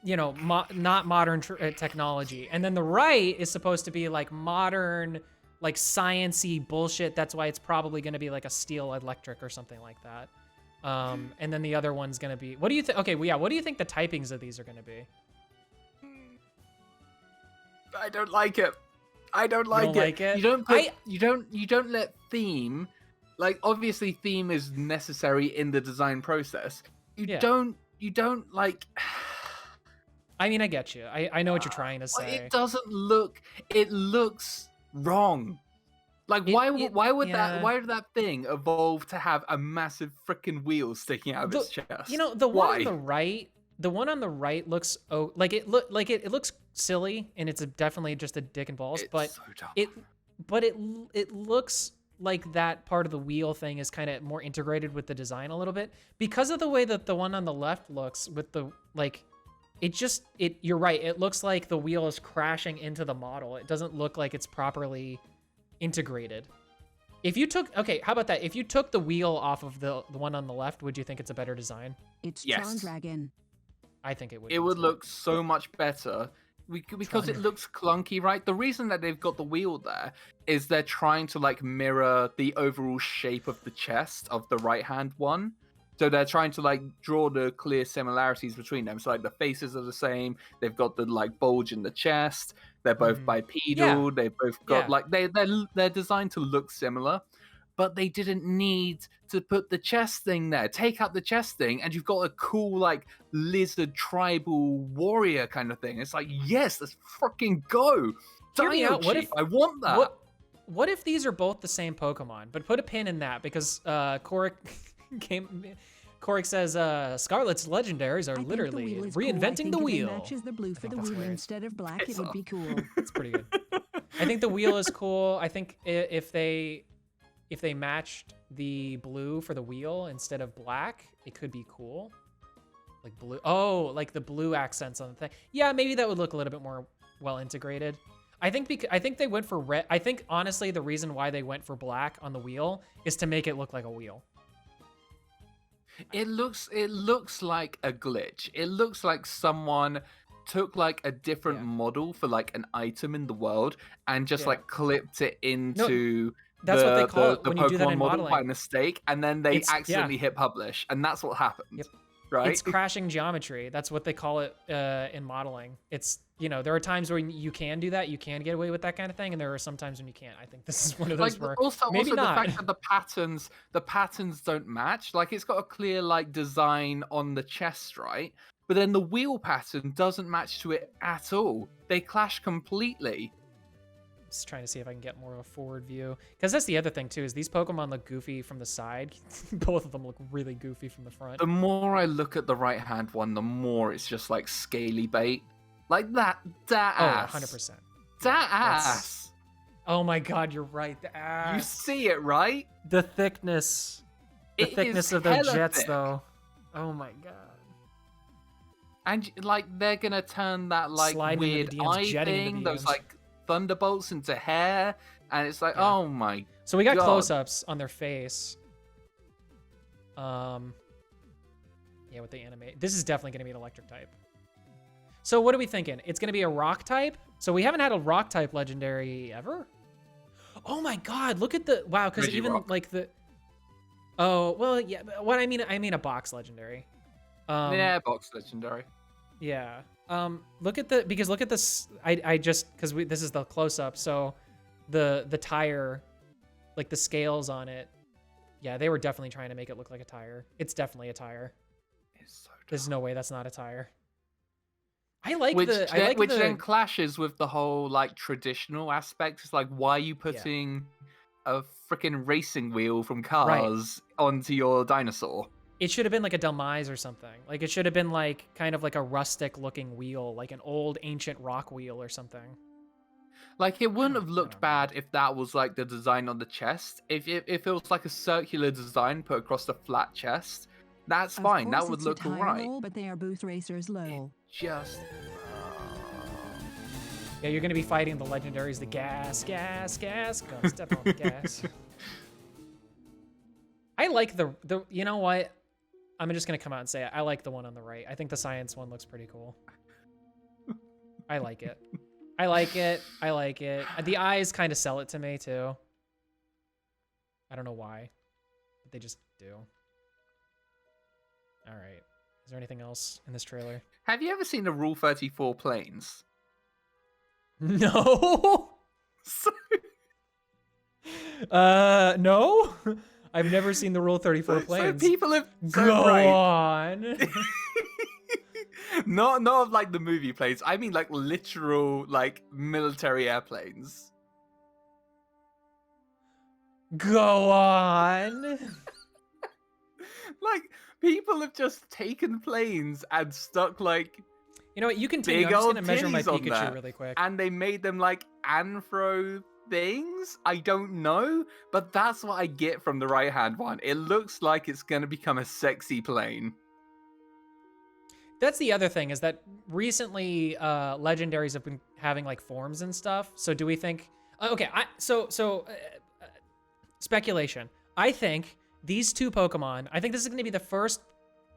not modern technology. And then the right is supposed to be like modern, like science-y bullshit. That's why it's probably going to be like a steel electric or something like that. And then the other one's going to be, what do you think? Okay, well, yeah, what do you think the typings of these are going to be? I don't like it. I don't like it. You don't let theme, like, obviously theme is necessary in the design process. You don't like. I mean, I get you. I know what you're trying to say. It doesn't look. It looks wrong. Like, why would that thing evolve to have a massive freaking wheel sticking out of its chest? The one on the right looks it looks silly, and it's definitely just a dick and balls. But so dumb. it looks like that part of the wheel thing is kind of more integrated with the design a little bit because of the way that the one on the left looks with the like. You're right. It looks like the wheel is crashing into the model. It doesn't look like it's properly integrated. How about that? If you took the wheel off of the one on the left, would you think it's a better design? It's Dragon. I think it would. It would look so much better because it looks clunky, right? The reason that they've got the wheel there is they're trying to like mirror the overall shape of the chest of the right-hand one. So they're trying to like draw the clear similarities between them. So like the faces are the same. They've got the like bulge in the chest. They're both bipedal. Yeah. They've both got like they're designed to look similar, but they didn't need to put the chest thing there. Take out the chest thing, and you've got a cool like lizard tribal warrior kind of thing. It's like, yes, let's freaking go. Dino Chief, I want that. What if these are both the same Pokemon? But put a pin in that because Corey says Scarlet's legendaries are literally reinventing the wheel. If it matches the blue for the wheel instead of black, it would be cool. It's pretty good. I think the wheel is cool. I think if they matched the blue for the wheel instead of black, it could be cool. Like blue. Oh, like the blue accents on the thing. Yeah, maybe that would look a little bit more well integrated. I think they went for red. I think honestly the reason why they went for black on the wheel is to make it look like a wheel. It looks like a glitch. It looks like someone took like a different model for like an item in the world and just like clipped it into that's what they call it the when Pokemon you do that in model by modeling. mistake, and then they accidentally hit publish, and that's what happened. Yep. Right? It's crashing geometry. That's what they call it in modeling. It's, you know, there are times where you can do that, you can get away with that kind of thing, and there are some times when you can't. I think this is one of those where maybe not. The fact that the patterns don't match. Like, it's got a clear like design on the chest, right? But then the wheel pattern doesn't match to it at all. They clash completely. Just trying to see if I can get more of a forward view, because that's the other thing too, is these Pokemon look goofy from the side. Both of them look really goofy from the front. The more I look at the right hand one, the more it's just like scaly bait. Like that ass. Oh, 100%. That ass. Oh my god, you're right. The ass. You see it, right? The thickness. The thickness of their jets, though. Oh my god. And like they're gonna turn that like weird eye thing, those like thunderbolts into hair, and it's like, oh my. So we got close-ups on their face. Yeah, with the animate. This is definitely gonna be an electric type. So what are we thinking? It's gonna be a rock type. So we haven't had a rock type legendary ever. Oh my god! Look at the because even like the. Oh well, yeah. What I mean a box legendary. Yeah, box legendary. Yeah. Look at this. I just because this is the close up. So, the tire, like the scales on it. Yeah, they were definitely trying to make it look like a tire. It's definitely a tire. It's so dumb. There's no way that's not a tire. Which then clashes with the whole like traditional aspect. It's like, why are you putting a freaking racing wheel from Cars onto your dinosaur? It should have been like a Delmise or something. Like it should have been like kind of like a rustic looking wheel, like an old ancient rock wheel or something. Like it wouldn't have looked bad if that was like the design on the chest. If it was like a circular design put across the flat chest, that's fine. That would look right. But they are booth racers lol. Just yeah, you're gonna be fighting the legendaries, the gas. Go step on the gas. I like the you know what? I'm just gonna come out and say it. I like the one on the right. I think the science one looks pretty cool. I like it. I like it. The eyes kind of sell it to me too. I don't know why, but they just do. All right. Is there anything else in this trailer? Have you ever seen the Rule 34 planes? No. No. I've never seen the Rule 34 planes. So people have go on. Not of like the movie planes. I mean like literal like military airplanes. Go on. Like people have just taken planes and stuck like. You know what? You continue. I'm just gonna measure my Pikachu really quick. And they made them like anthro things. I don't know, but that's what I get from the right hand one. It looks like it's gonna become a sexy plane. That's the other thing, is that recently legendaries have been having like forms and stuff. So do we think? Okay, speculation. I think these two Pokemon. I think this is going to be the first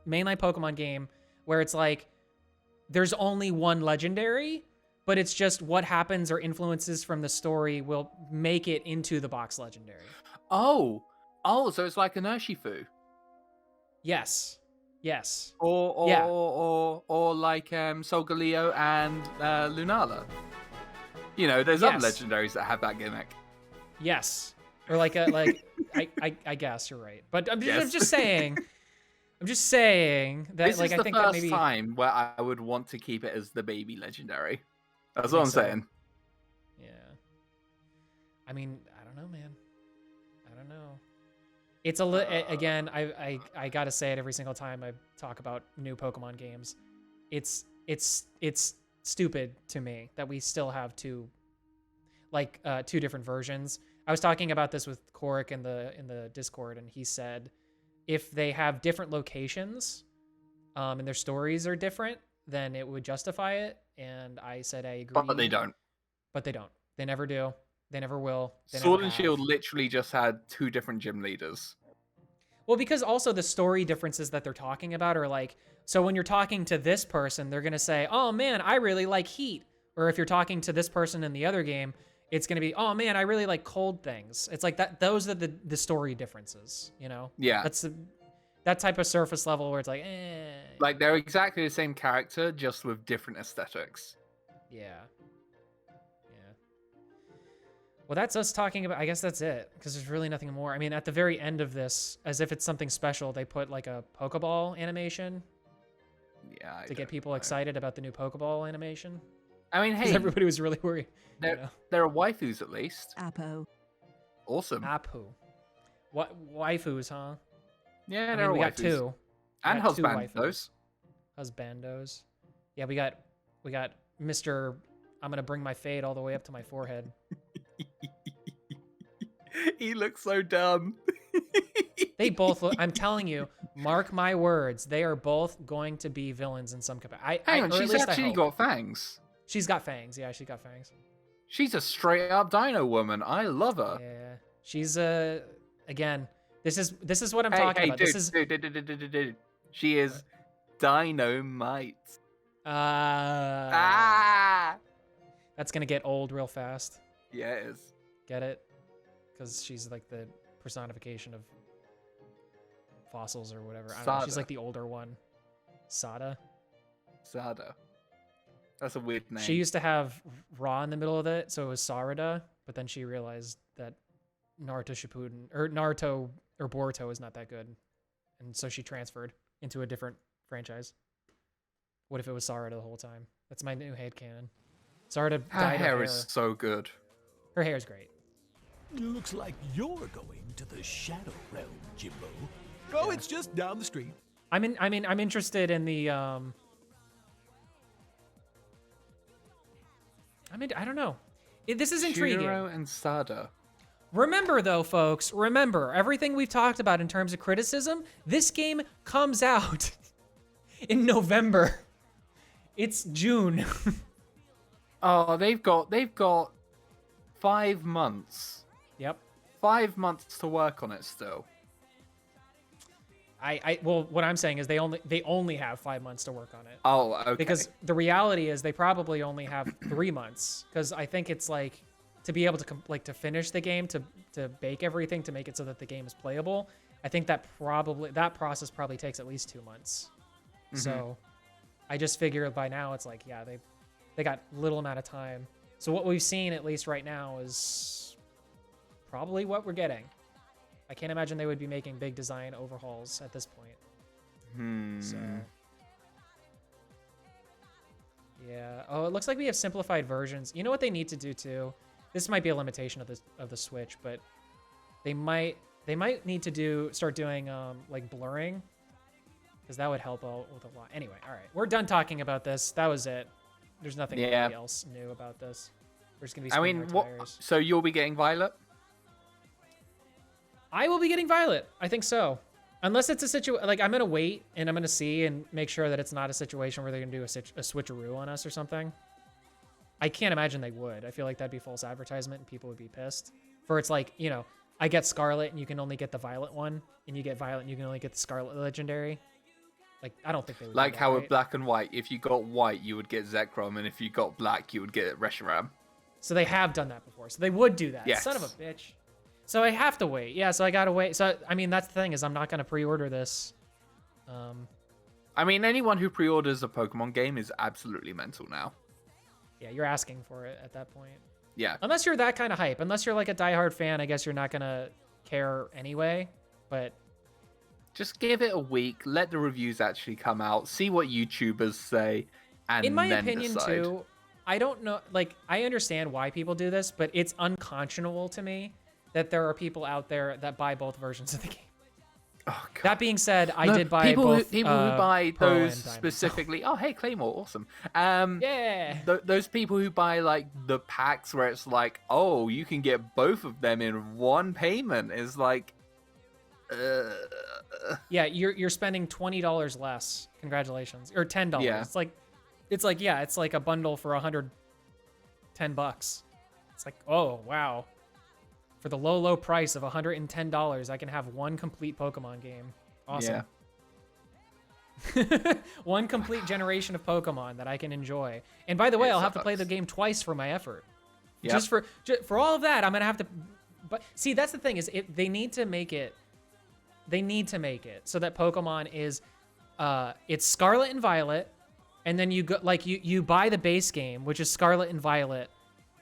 mainline Pokemon game where it's like there's only one legendary, but it's just what happens or influences from the story will make it into the box legendary. Oh, so it's like an Urshifu. Yes. Or like Solgaleo and Lunala. You know, there's other legendaries that have that gimmick. Yes. Or like I guess you're right. But I'm just saying that this like is I think the that first maybe time where I would want to keep it as the baby legendary. That's what I'm saying. Yeah. I mean, I don't know, man. I don't know. It's again, I gotta say it every single time I talk about new Pokemon games. It's stupid to me that we still have two different versions. I was talking about this with Korik in the Discord, and he said if they have different locations, and their stories are different, then it would justify it. And I said I agree. But they don't. but they don't. They never do. They never will. They Sword never and have. Shield literally just had 2 different gym leaders. Well, because also the story differences that they're talking about are like, so when you're talking to this person, they're going to say, oh man, I really like heat. Or if you're talking to this person in the other game, it's going to be, oh man, I really like cold things. It's like that. Those are the story differences, you know? Yeah. That's that type of surface level where it's like, eh. Like, they're exactly the same character, just with different aesthetics. Yeah. Yeah. Well, that's us talking about, I guess that's it, because there's really nothing more. I mean, at the very end of this, as if it's something special, they put like a Pokeball animation Yeah. to get people excited about the new Pokeball animation. I mean, 'Cause hey, everybody was really worried. there are waifus at least. Apo. Awesome. Apu. What waifus, huh? Yeah, I mean, there are we waifus. got two. We And got two husbandos. Husbandos. Yeah, we got Mr. I'm gonna bring my fade all the way up to my forehead. He looks so dumb. They both look. I'm telling you, mark my words. They are both going to be villains in some capacity. Hang on, or at she's least I actually hope. got fangs. She's got fangs. Yeah, she's got fangs. She's a straight up dino woman. I love her. Yeah, she's again. This is what I'm Hey, talking hey, about. dude, This is dude. She is dynamite. ah. That's gonna get old real fast. Yeah, it is. Get it? Because she's like the personification of fossils or whatever. I don't know. She's Sada. like the older one. Sada. Sada. That's a weird name. She used to have Ra in the middle of it, so it was Sarada. But then she realized that Naruto Shippuden or Naruto or Boruto is not that good, and so she transferred into a different franchise. What if it was Sarada the whole time? That's my new headcanon. Sarada Her dyed hair her is so good. Her hair is great. Looks like you're going to the Shadow Realm, Jimbo. Oh, it's just down the street. I'm interested in the I don't know. This is intriguing. Shiro and Sada. Remember though, folks, remember everything we've talked about in terms of criticism. This game comes out in November. It's June. Oh, they've got 5 months. Yep. 5 months to work on it still. Well, what I'm saying is they only have 5 months to work on it. Oh, okay. Because the reality is they probably only have 3 months. Because I think it's like to be able to to finish the game, to bake everything, to make it so that the game is playable. I think that process probably takes at least 2 months. Mm-hmm. So I just figure by now it's like, yeah, they got little amount of time. So what we've seen at least right now is probably what we're getting. I can't imagine they would be making big design overhauls at this point. So yeah. Oh, it looks like we have simplified versions. You know what they need to do too? This might be a limitation of the Switch, but they might need to start doing like blurring, because that would help out with a lot. Anyway, all right, we're done talking about this. That was it. There's nothing really else new about this. We're just gonna be. I mean, what? tires. So you'll be getting Violet? I will be getting Violet. I think so. Unless it's a situation, like I'm gonna wait and I'm gonna see and make sure that it's not a situation where they're gonna do a switcheroo on us or something. I can't imagine they would. I feel like that'd be false advertisement and people would be pissed. For it's like, you know, I get Scarlet and you can only get the Violet one, and you get Violet and you can only get the Scarlet Legendary. Like, I don't think they would. Like do that, how right? with Black and White, if you got White, you would get Zekrom, and if you got Black, you would get Reshiram. So they have done that before. So they would do that. Yes. Son of a bitch. So I have to wait. Yeah, so I gotta wait. So, I mean, that's the thing, is I'm not gonna pre-order this. I mean, anyone who pre-orders a Pokemon game is absolutely mental now. Yeah, you're asking for it at that point. Yeah. Unless you're that kind of hype. Unless you're like a diehard fan, I guess you're not gonna care anyway. But Just give it a week, let the reviews actually come out, see what YouTubers say, and in my then opinion decide. too, I don't know, like, I understand why people do this, but it's unconscionable to me that there are people out there that buy both versions of the game. Oh, God. That being said, I No, did buy people both. people who buy Pearl and those Diamond. specifically. Oh, hey, Claymore, awesome. Yeah. Those people who buy like the packs where it's like, oh, you can get both of them in one payment is like, Yeah, you're spending $20 less. Congratulations, or $10. Yeah. It's like yeah, it's like a bundle for $100 $10. It's like, oh wow. For the low price of $110, I can have one complete Pokemon game. Awesome. Yeah. One complete generation of Pokemon that I can enjoy. And by the way, I'll have to play the game twice for my effort. Yep. Just for all of that, I'm gonna have to. But see, that's the thing is, they need to make it. They need to make it so that Pokemon is, it's Scarlet and Violet, and then you go like you buy the base game, which is Scarlet and Violet,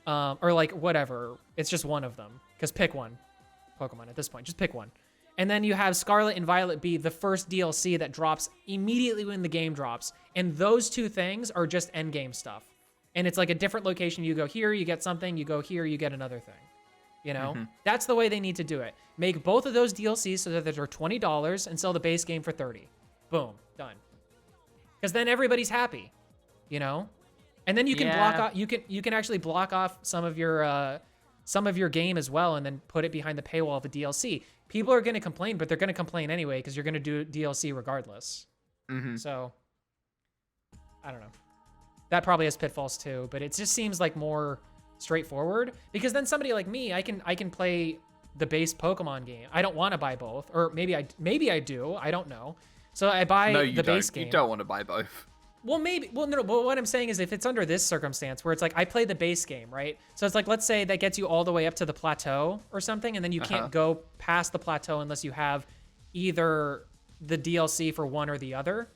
or like whatever. It's just one of them. Because pick one Pokemon at this point. Just pick one. And then you have Scarlet and Violet be the first DLC that drops immediately when the game drops. And those two things are just endgame stuff. And it's like a different location. You go here, you get something. You go here, you get another thing. You know? That's the way they need to do it. Make both of those DLCs so that they're $20 and sell the base game for $30. Boom. Done. Because then everybody's happy. You know? And then you can block off... You can actually block off some of your game as well, and then put it behind the paywall of a DLC. People are going to complain, but they're going to complain anyway because you're going to do DLC regardless. So, I don't know. That probably has pitfalls too, but it just seems like more straightforward because then somebody like me, I can play the base Pokemon game. I don't want to buy both, or maybe I do. I don't know. So I buy the base game. You don't want to buy both. Well, maybe. Well, no. But what I'm saying is, if it's under this circumstance where it's like I play the base game, right? So it's like, let's say that gets you all the way up to the plateau or something, and then you can't go past the plateau unless you have either the DLC for one or the other,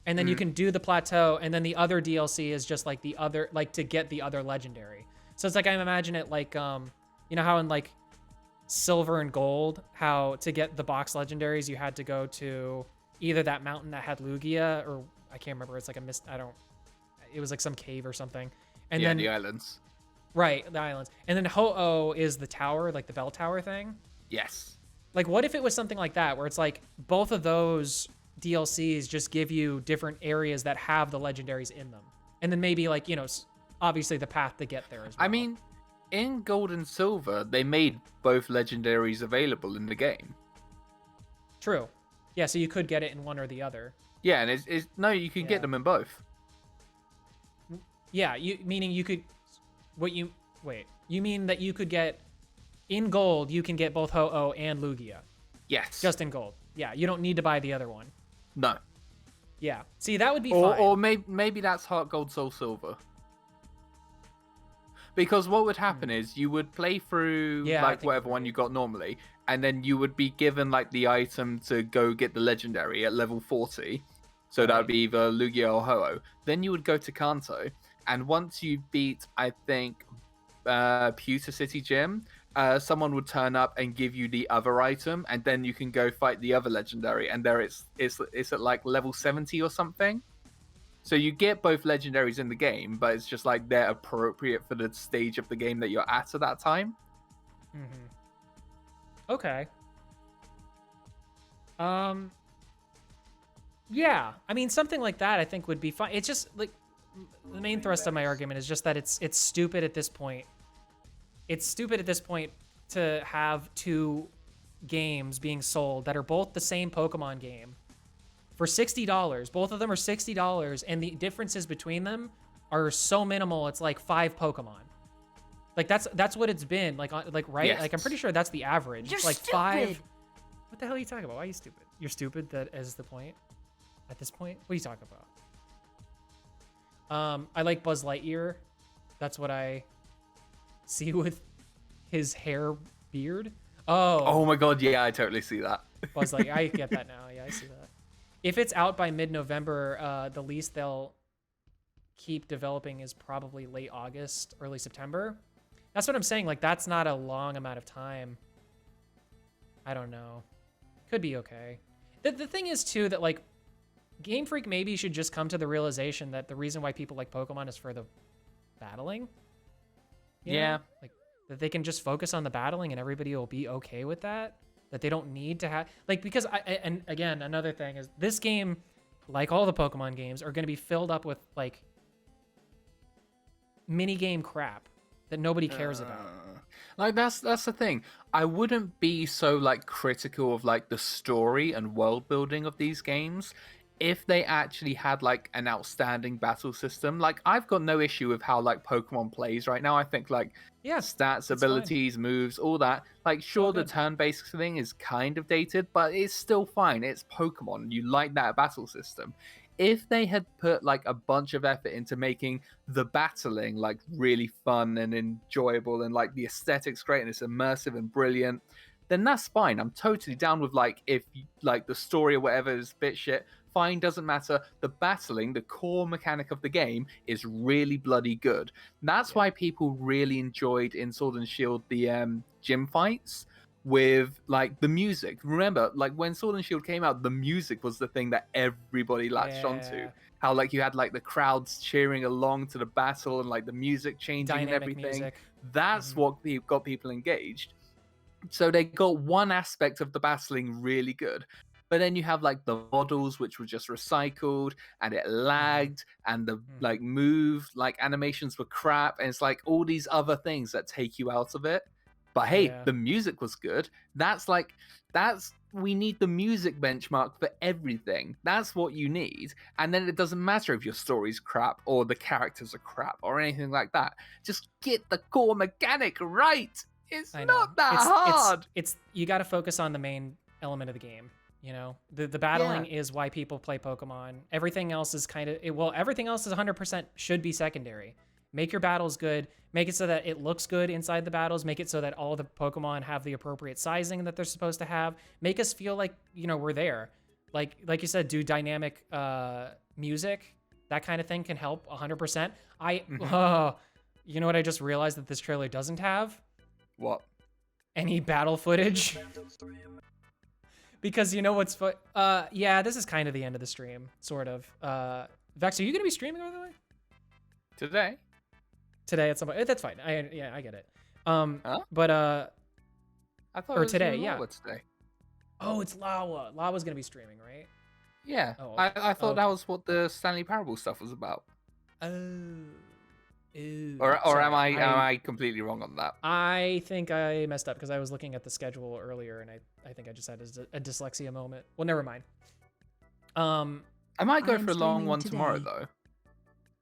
and then you can do the plateau, and then the other DLC is just like the other, like to get the other legendary. So it's like I imagine it like, you know how in like Silver and Gold, how to get the box legendaries you had to go to either that mountain that had Lugia or I can't remember. It's like a mist. It was like some cave or something. And then the islands. Right, the islands. And then Ho-Oh is the tower, like the bell tower thing. Yes. Like, what if it was something like that, where it's like both of those DLCs just give you different areas that have the legendaries in them, and then maybe like, you know, obviously the path to get there as well. I mean, in Gold and Silver, they made both legendaries available in the game. True. Yeah, so you could get it in one or the other. Yeah, and you can get them in both. Yeah, meaning you could. You mean that you could get in Gold? You can get both Ho-Oh and Lugia. Yes. Just in Gold. Yeah, you don't need to buy the other one. No. Yeah. See, that would be fine. Or maybe that's Heart Gold, Soul Silver. Because what would happen is you would play through like whatever one you got normally, and then you would be given like the item to go get the legendary at level 40. So that would be either Lugia or Ho-Oh. Then you would go to Kanto, and once you beat, I think, Pewter City Gym, someone would turn up and give you the other item, and then you can go fight the other legendary, and there it's at like level 70 or something. So you get both legendaries in the game, but it's just like they're appropriate for the stage of the game that you're at that time. Okay. Yeah, I mean, something like that I think would be fine. It's just like the main thrust of my argument is just that it's stupid at this point. It's stupid at this point to have two games being sold that are both the same Pokemon game for $60. Both of them are $60, and the differences between them are so minimal. It's like 5 Pokemon. Like that's what it's been like right? Yes. Like I'm pretty sure that's the average. You're like stupid. 5. What the hell are you talking about? Why are you stupid? You're stupid that is the point. At this point, what are you talking about? I like Buzz Lightyear. That's what I see with his hair beard. Oh my god, yeah, I totally see that. Buzz Lightyear. I get that now. Yeah, I see that. If it's out by mid-November, the least they'll keep developing is probably late August, early September. That's what I'm saying. Like, that's not a long amount of time. I don't know. Could be okay. The thing is, too, that, like, Game Freak maybe should just come to the realization that the reason why people like Pokemon is for the battling. You know? Like, that they can just focus on the battling and everybody will be okay with that. That they don't need to have... Like, because... And again, another thing is this game, like all the Pokemon games, are going to be filled up with, like, mini-game crap that nobody cares about. Like, that's the thing. I wouldn't be so, like, critical of, like, the story and world building of these games if they actually had like an outstanding battle system, like I've got no issue with how like Pokemon plays right now. I think like Yeah, stats, fine. abilities, moves, all that. Like sure, the good. turn-based thing is kind of dated, but it's still fine. It's Pokemon. You like that battle system. If they had put like a bunch of effort into making the battling like really fun and enjoyable and like the aesthetics great and it's immersive and brilliant, then that's fine. I'm totally down with like if like the story or whatever is a bit shit, fine, doesn't matter. The battling, the core mechanic of the game is really bloody good. That's why people really enjoyed in Sword and Shield the gym fights with like the music. Remember, like when Sword and Shield came out, the music was the thing that everybody latched onto. How like you had like the crowds cheering along to the battle and like the music changing Dynamic and everything. music. That's what got people engaged. So they got one aspect of the battling really good. But then you have like the models which were just recycled and it lagged and the like move like animations were crap and it's like all these other things that take you out of it. But hey, the music was good. That's we need the music benchmark for everything. That's what you need. And then it doesn't matter if your story's crap or the characters are crap or anything like that. Just get the core mechanic right. It's not that hard. It's you got to focus on the main element of the game. You know, the battling is why people play Pokemon. Everything else is kind of everything else is 100% should be secondary. Make your battles good. Make it so that it looks good inside the battles. Make it so that all the Pokemon have the appropriate sizing that they're supposed to have. Make us feel like, you know, we're there. Like you said, do dynamic music. That kind of thing can help 100%. You know what I just realized that this trailer doesn't have? What? Any battle footage. Because you know what's yeah, this is kind of the end of the stream, sort of. Vex, are you gonna be streaming, by the way? Today at some point. That's fine. I get it. But I thought it was today, today. Oh, it's Lawa. Lawa's gonna be streaming, right? Yeah. Oh, I thought that was what the Stanley Parable stuff was about. Or am I completely wrong on that? I think I messed up because I was looking at the schedule earlier and I think I just had a dyslexia moment. Well, never mind. I might go for a long one tomorrow though.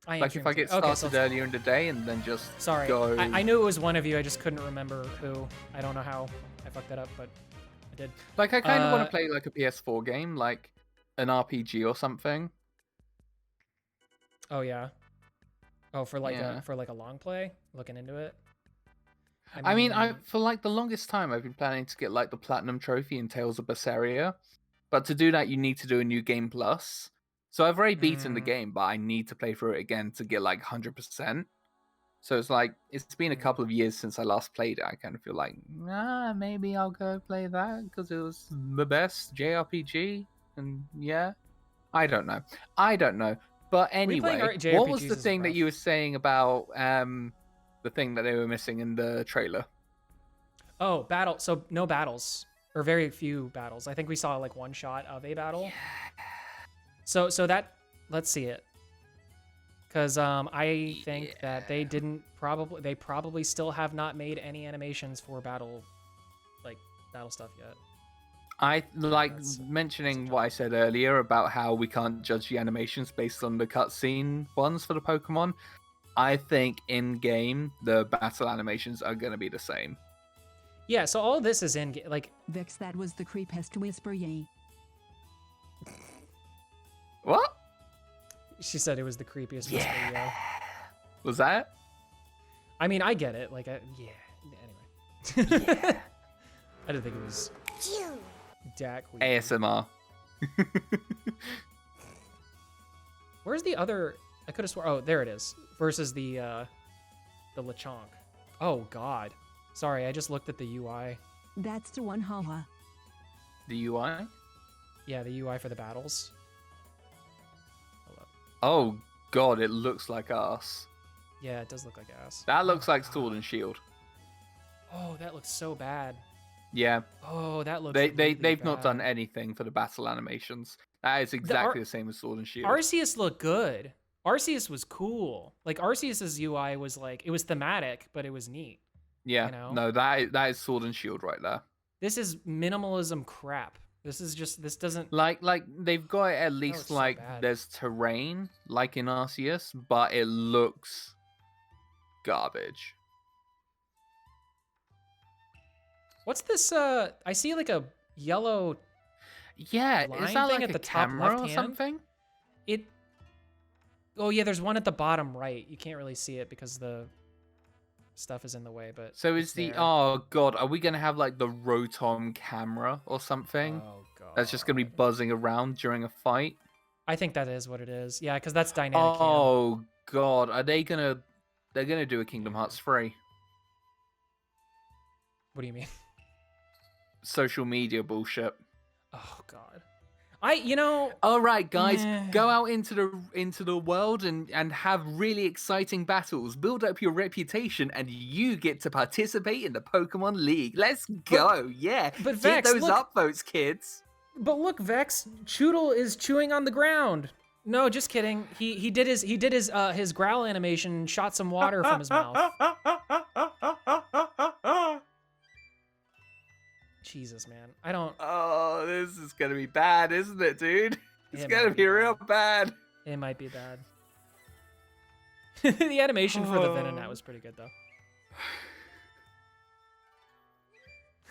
Like if I get started earlier in the day and then just go. I knew it was one of you. I just couldn't remember who. I don't know how I fucked that up, but I did. Like I kind of want to play like a PS4 game, like an RPG or something. Oh yeah. Oh, for like a long play, looking into it. I mean, for like the longest time, I've been planning to get like the Platinum Trophy in Tales of Berseria, but to do that, you need to do a new game plus. So I've already beaten the game, but I need to play through it again to get like 100%. So it's like it's been a couple of years since I last played it. I kind of feel like maybe I'll go play that because it was the best JRPG, and yeah, I don't know. But anyway, what was the thing that you were saying about the thing that they were missing in the trailer? Oh, battle. So no battles, or very few battles. I think we saw like one shot of a battle. Yeah. So that, let's see it. Because I think that they probably still have not made any animations for battle stuff yet. I like mentioning what I said earlier about how we can't judge the animations based on the cutscene ones for the Pokemon. I think in-game, the battle animations are going to be the same. Yeah, so all of this is in like... Vex, that was the creepiest whisper yay. What? She said it was the creepiest whisper yay. Was that? I mean, I get it. Like, anyway. Yeah. I didn't think it was... ASMR. Where's the other? I could have sworn. Oh, there it is. Versus the Lechonk. Oh God. Sorry, I just looked at the UI. That's the one, haha. The UI? Yeah, the UI for the battles. Hold up. Oh God, it looks like ass. Yeah, it does look like ass. That looks like Sword and Shield. Oh, that looks so bad. Yeah. Oh, that looks. They've not done anything for the battle animations. That is exactly the same as Sword and Shield. Arceus looked good. Arceus was cool. Like Arceus's UI was like it was thematic, but it was neat. Yeah. You know? No, that is Sword and Shield right there. This is minimalism crap. This doesn't. Like they've got it at it's least so like bad. there's terrain like in Arceus, but it looks garbage. What's this? I see like a yellow. Yeah, line is that thing like at a the top camera left or hand? something? It. Oh yeah, there's one at the bottom right. You can't really see it because the stuff is in the way. But So it's is the there. oh god, are we gonna have like the Rotom camera or something? Oh god. That's just gonna be buzzing around during a fight. I think that is what it is. Yeah, because that's dynamic cam. Oh god, are they gonna? They're gonna do a Kingdom Hearts 3 What do you mean? social media bullshit. Oh god. All right, guys, Meh. go out into the world and have really exciting battles. Build up your reputation, and you get to participate in the Pokemon League. Let's go, yeah. but Get Vex, those look- upvotes, kids. But look, Vex, Choodle is chewing on the ground. No, just kidding. He did his growl animation and shot some water from his mouth. Jesus, man. I don't. Oh, this is gonna be bad, isn't it, dude? It's It gonna might be be real bad. It might be bad. The animation for the Venonat was pretty good, though.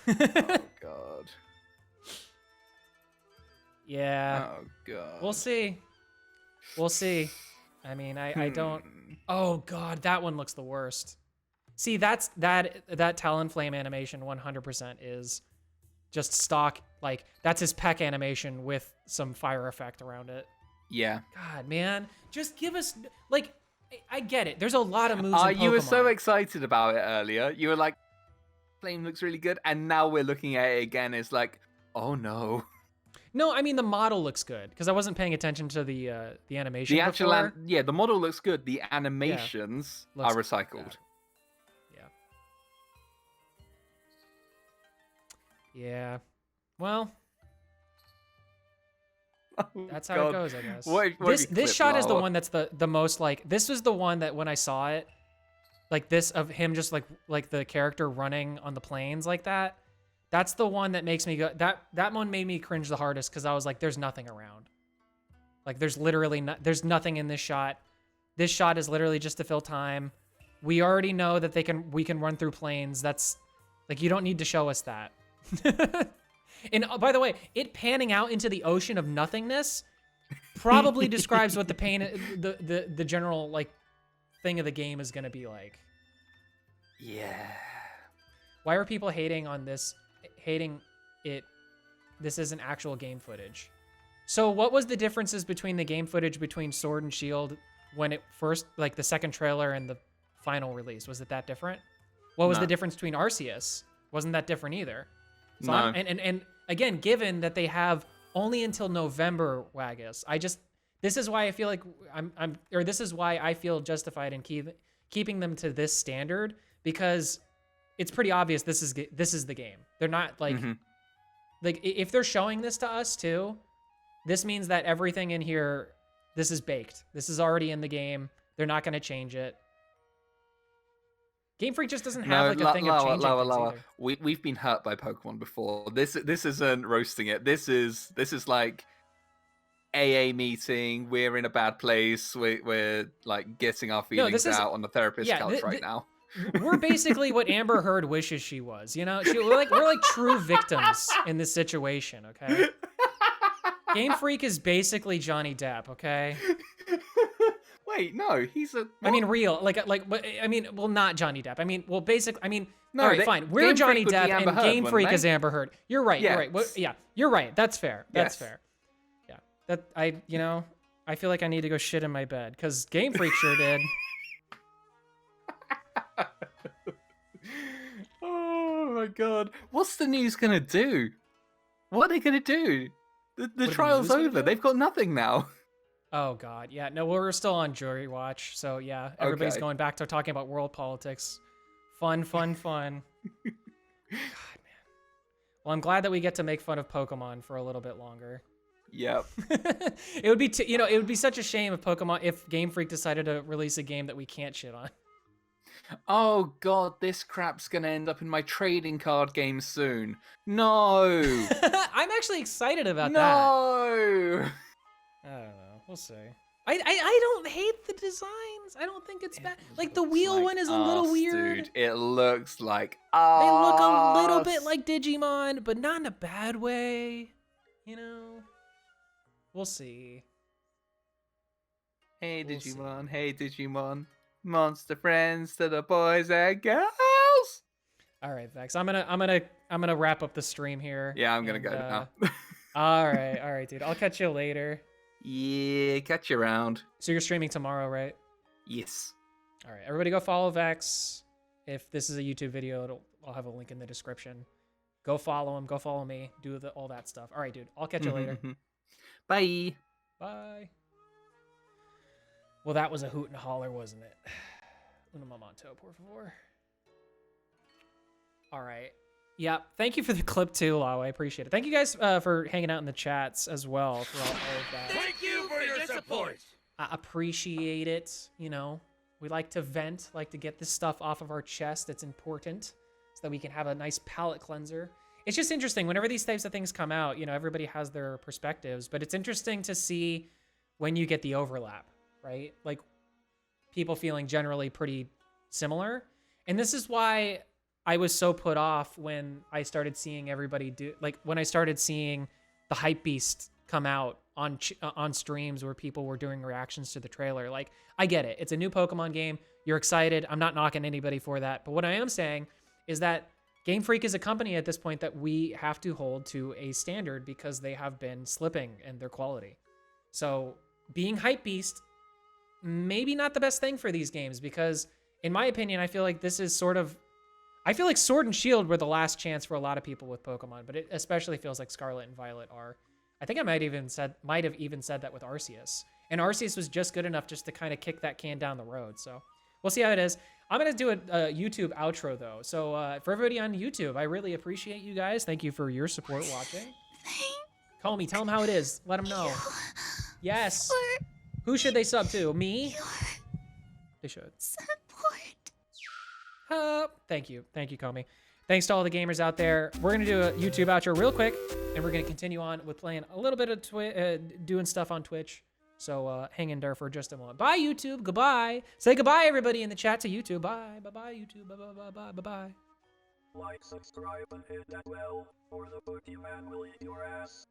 Oh god. Yeah. Oh god. We'll see. We'll see. I mean, I don't. Oh god, that one looks the worst. See, that Talonflame animation 100% is just stock. Like that's his peck animation with some fire effect around it. Yeah. God, man, just give us like. I get it. There's a lot of moves. In You were so Pokemon. excited about it earlier. You were like, "Flame looks really good," and now we're looking at it again. It's like, oh no. No, I mean the model looks good because I wasn't paying attention to the animation. The actual, before. yeah, the model looks good. The animations Looks- are recycled. Yeah. Well, Oh, that's how God. it goes, I guess. What if you This clip shot is the lower? one that's the most like. This was the one that when I saw it, like this of him just like the character running on the plains like that. That's the one that makes me go. That one made me cringe the hardest because I was like, "There's nothing around. Like, there's literally there's nothing in this shot. This shot is literally just to fill time. We already know that we can run through plains. That's like you don't need to show us that." And by the way, it panning out into the ocean of nothingness probably describes what the general like thing of the game is gonna be like. Yeah. Why are people hating on this? Hating it? This isn't actual game footage. So what was the differences between the game footage between Sword and Shield when it first, like the second trailer and the final release? Was it that different? What was No. the difference between Arceus? Wasn't that different either? So No. and again, given that they have only until November, Waggus, this is why I feel like this is why I feel justified in keeping them to this standard because it's pretty obvious this is the game. They're not like like if they're showing this to us too, this means that everything in here, this is baked. This is already in the game. They're not going to change it. Game Freak just doesn't have like a thing of changing things either. We've been hurt by Pokemon before. This isn't roasting it. This is like AA meeting. We're in a bad place. We're like getting our feelings this is- out on the therapist yeah, couch right now. We're basically what Amber Heard wishes she was. You know, we're like true victims in this situation. Okay. Game Freak is basically Johnny Depp. Okay. Wait, no, he's a. I mean, real but I mean, well, not Johnny Depp. I mean, well, No, all right, they- fine. We're Game Johnny Freak would be Depp Amber and Heard, Game wouldn't Freak they? is Amber Heard. You're right. You're right. Yes. Yeah, you're right. That's fair. That's Yes. fair. Yeah. That I feel like I need to go shit in my bed because Game Freak sure did. Oh my god, what's the news gonna do? What are they gonna do? The the trial's news gonna over. do? They've got nothing now. Oh God, yeah. No, we're still on jury watch, so yeah, everybody's Okay. going back to talking about world politics. Fun. God, man. Well, I'm glad that we get to make fun of Pokemon for a little bit longer. Yep. It would be, it would be such a shame if Game Freak decided to release a game that we can't shit on. Oh god, this crap's gonna end up in my trading card game soon. No! I'm actually excited about that. No! I don't know. We'll see. I don't hate the designs. I don't think it's bad. Like the wheel one is a little weird. Dude, it looks like They look a little arse. bit like Digimon, but not in a bad way. You know? We'll see. Hey We'll see. Digimon, hey Digimon. Monster friends to the boys and girls. All right, Vex. I'm gonna wrap up the stream here. Yeah, I'm gonna go now. all right, dude. I'll catch you later. Yeah, catch you around. So you're streaming tomorrow, right? Yes. All right, everybody go follow Vex. If this is a YouTube video, I'll have a link in the description. Go follow him. Go follow me. Do all that stuff. All right, dude. I'll catch you later. Bye. Bye. Well, that was a hoot and holler, wasn't it? Una momento, por favor. All right. Yeah, thank you for the clip too, Lau. I appreciate it. Thank you guys for hanging out in the chats as well for all of that. Thank you for your support. I appreciate it. You know, we like to vent, like to get this stuff off of our chest. It's important so that we can have a nice palate cleanser. It's just interesting. Whenever these types of things come out, you know, everybody has their perspectives, but it's interesting to see when you get the overlap, right? Like people feeling generally pretty similar. And this is why I was so put off when I started seeing everybody do, like when I started seeing the hype beast come out on streams where people were doing reactions to the trailer. Like, I get it. It's a new Pokemon game. You're excited. I'm not knocking anybody for that. But what I am saying is that Game Freak is a company at this point that we have to hold to a standard because they have been slipping in their quality. So being hype beast, maybe not the best thing for these games because in my opinion, I feel like this is sort of, I feel like Sword and Shield were the last chance for a lot of people with Pokemon, but it especially feels like Scarlet and Violet are. I think I might have even said that with Arceus. And Arceus was just good enough just to kind of kick that can down the road. So we'll see how it is. I'm going to do a YouTube outro though. So for everybody on YouTube, I really appreciate you guys. Thank you for your support watching. Call me, tell them how it is. Let them know. Yes. Who should they sub to? Me? They should. Thank you. Thank you, Comey. Thanks to all the gamers out there. We're going to do a YouTube outro real quick, and we're going to continue on with playing a little bit of doing stuff on Twitch. So hang in there for just a moment. Bye, YouTube. Goodbye. Say goodbye, everybody in the chat to YouTube. Bye. Bye-bye, YouTube. Bye-bye. Bye-bye. Like, subscribe, and hit that bell, or the Pokemon will eat your ass.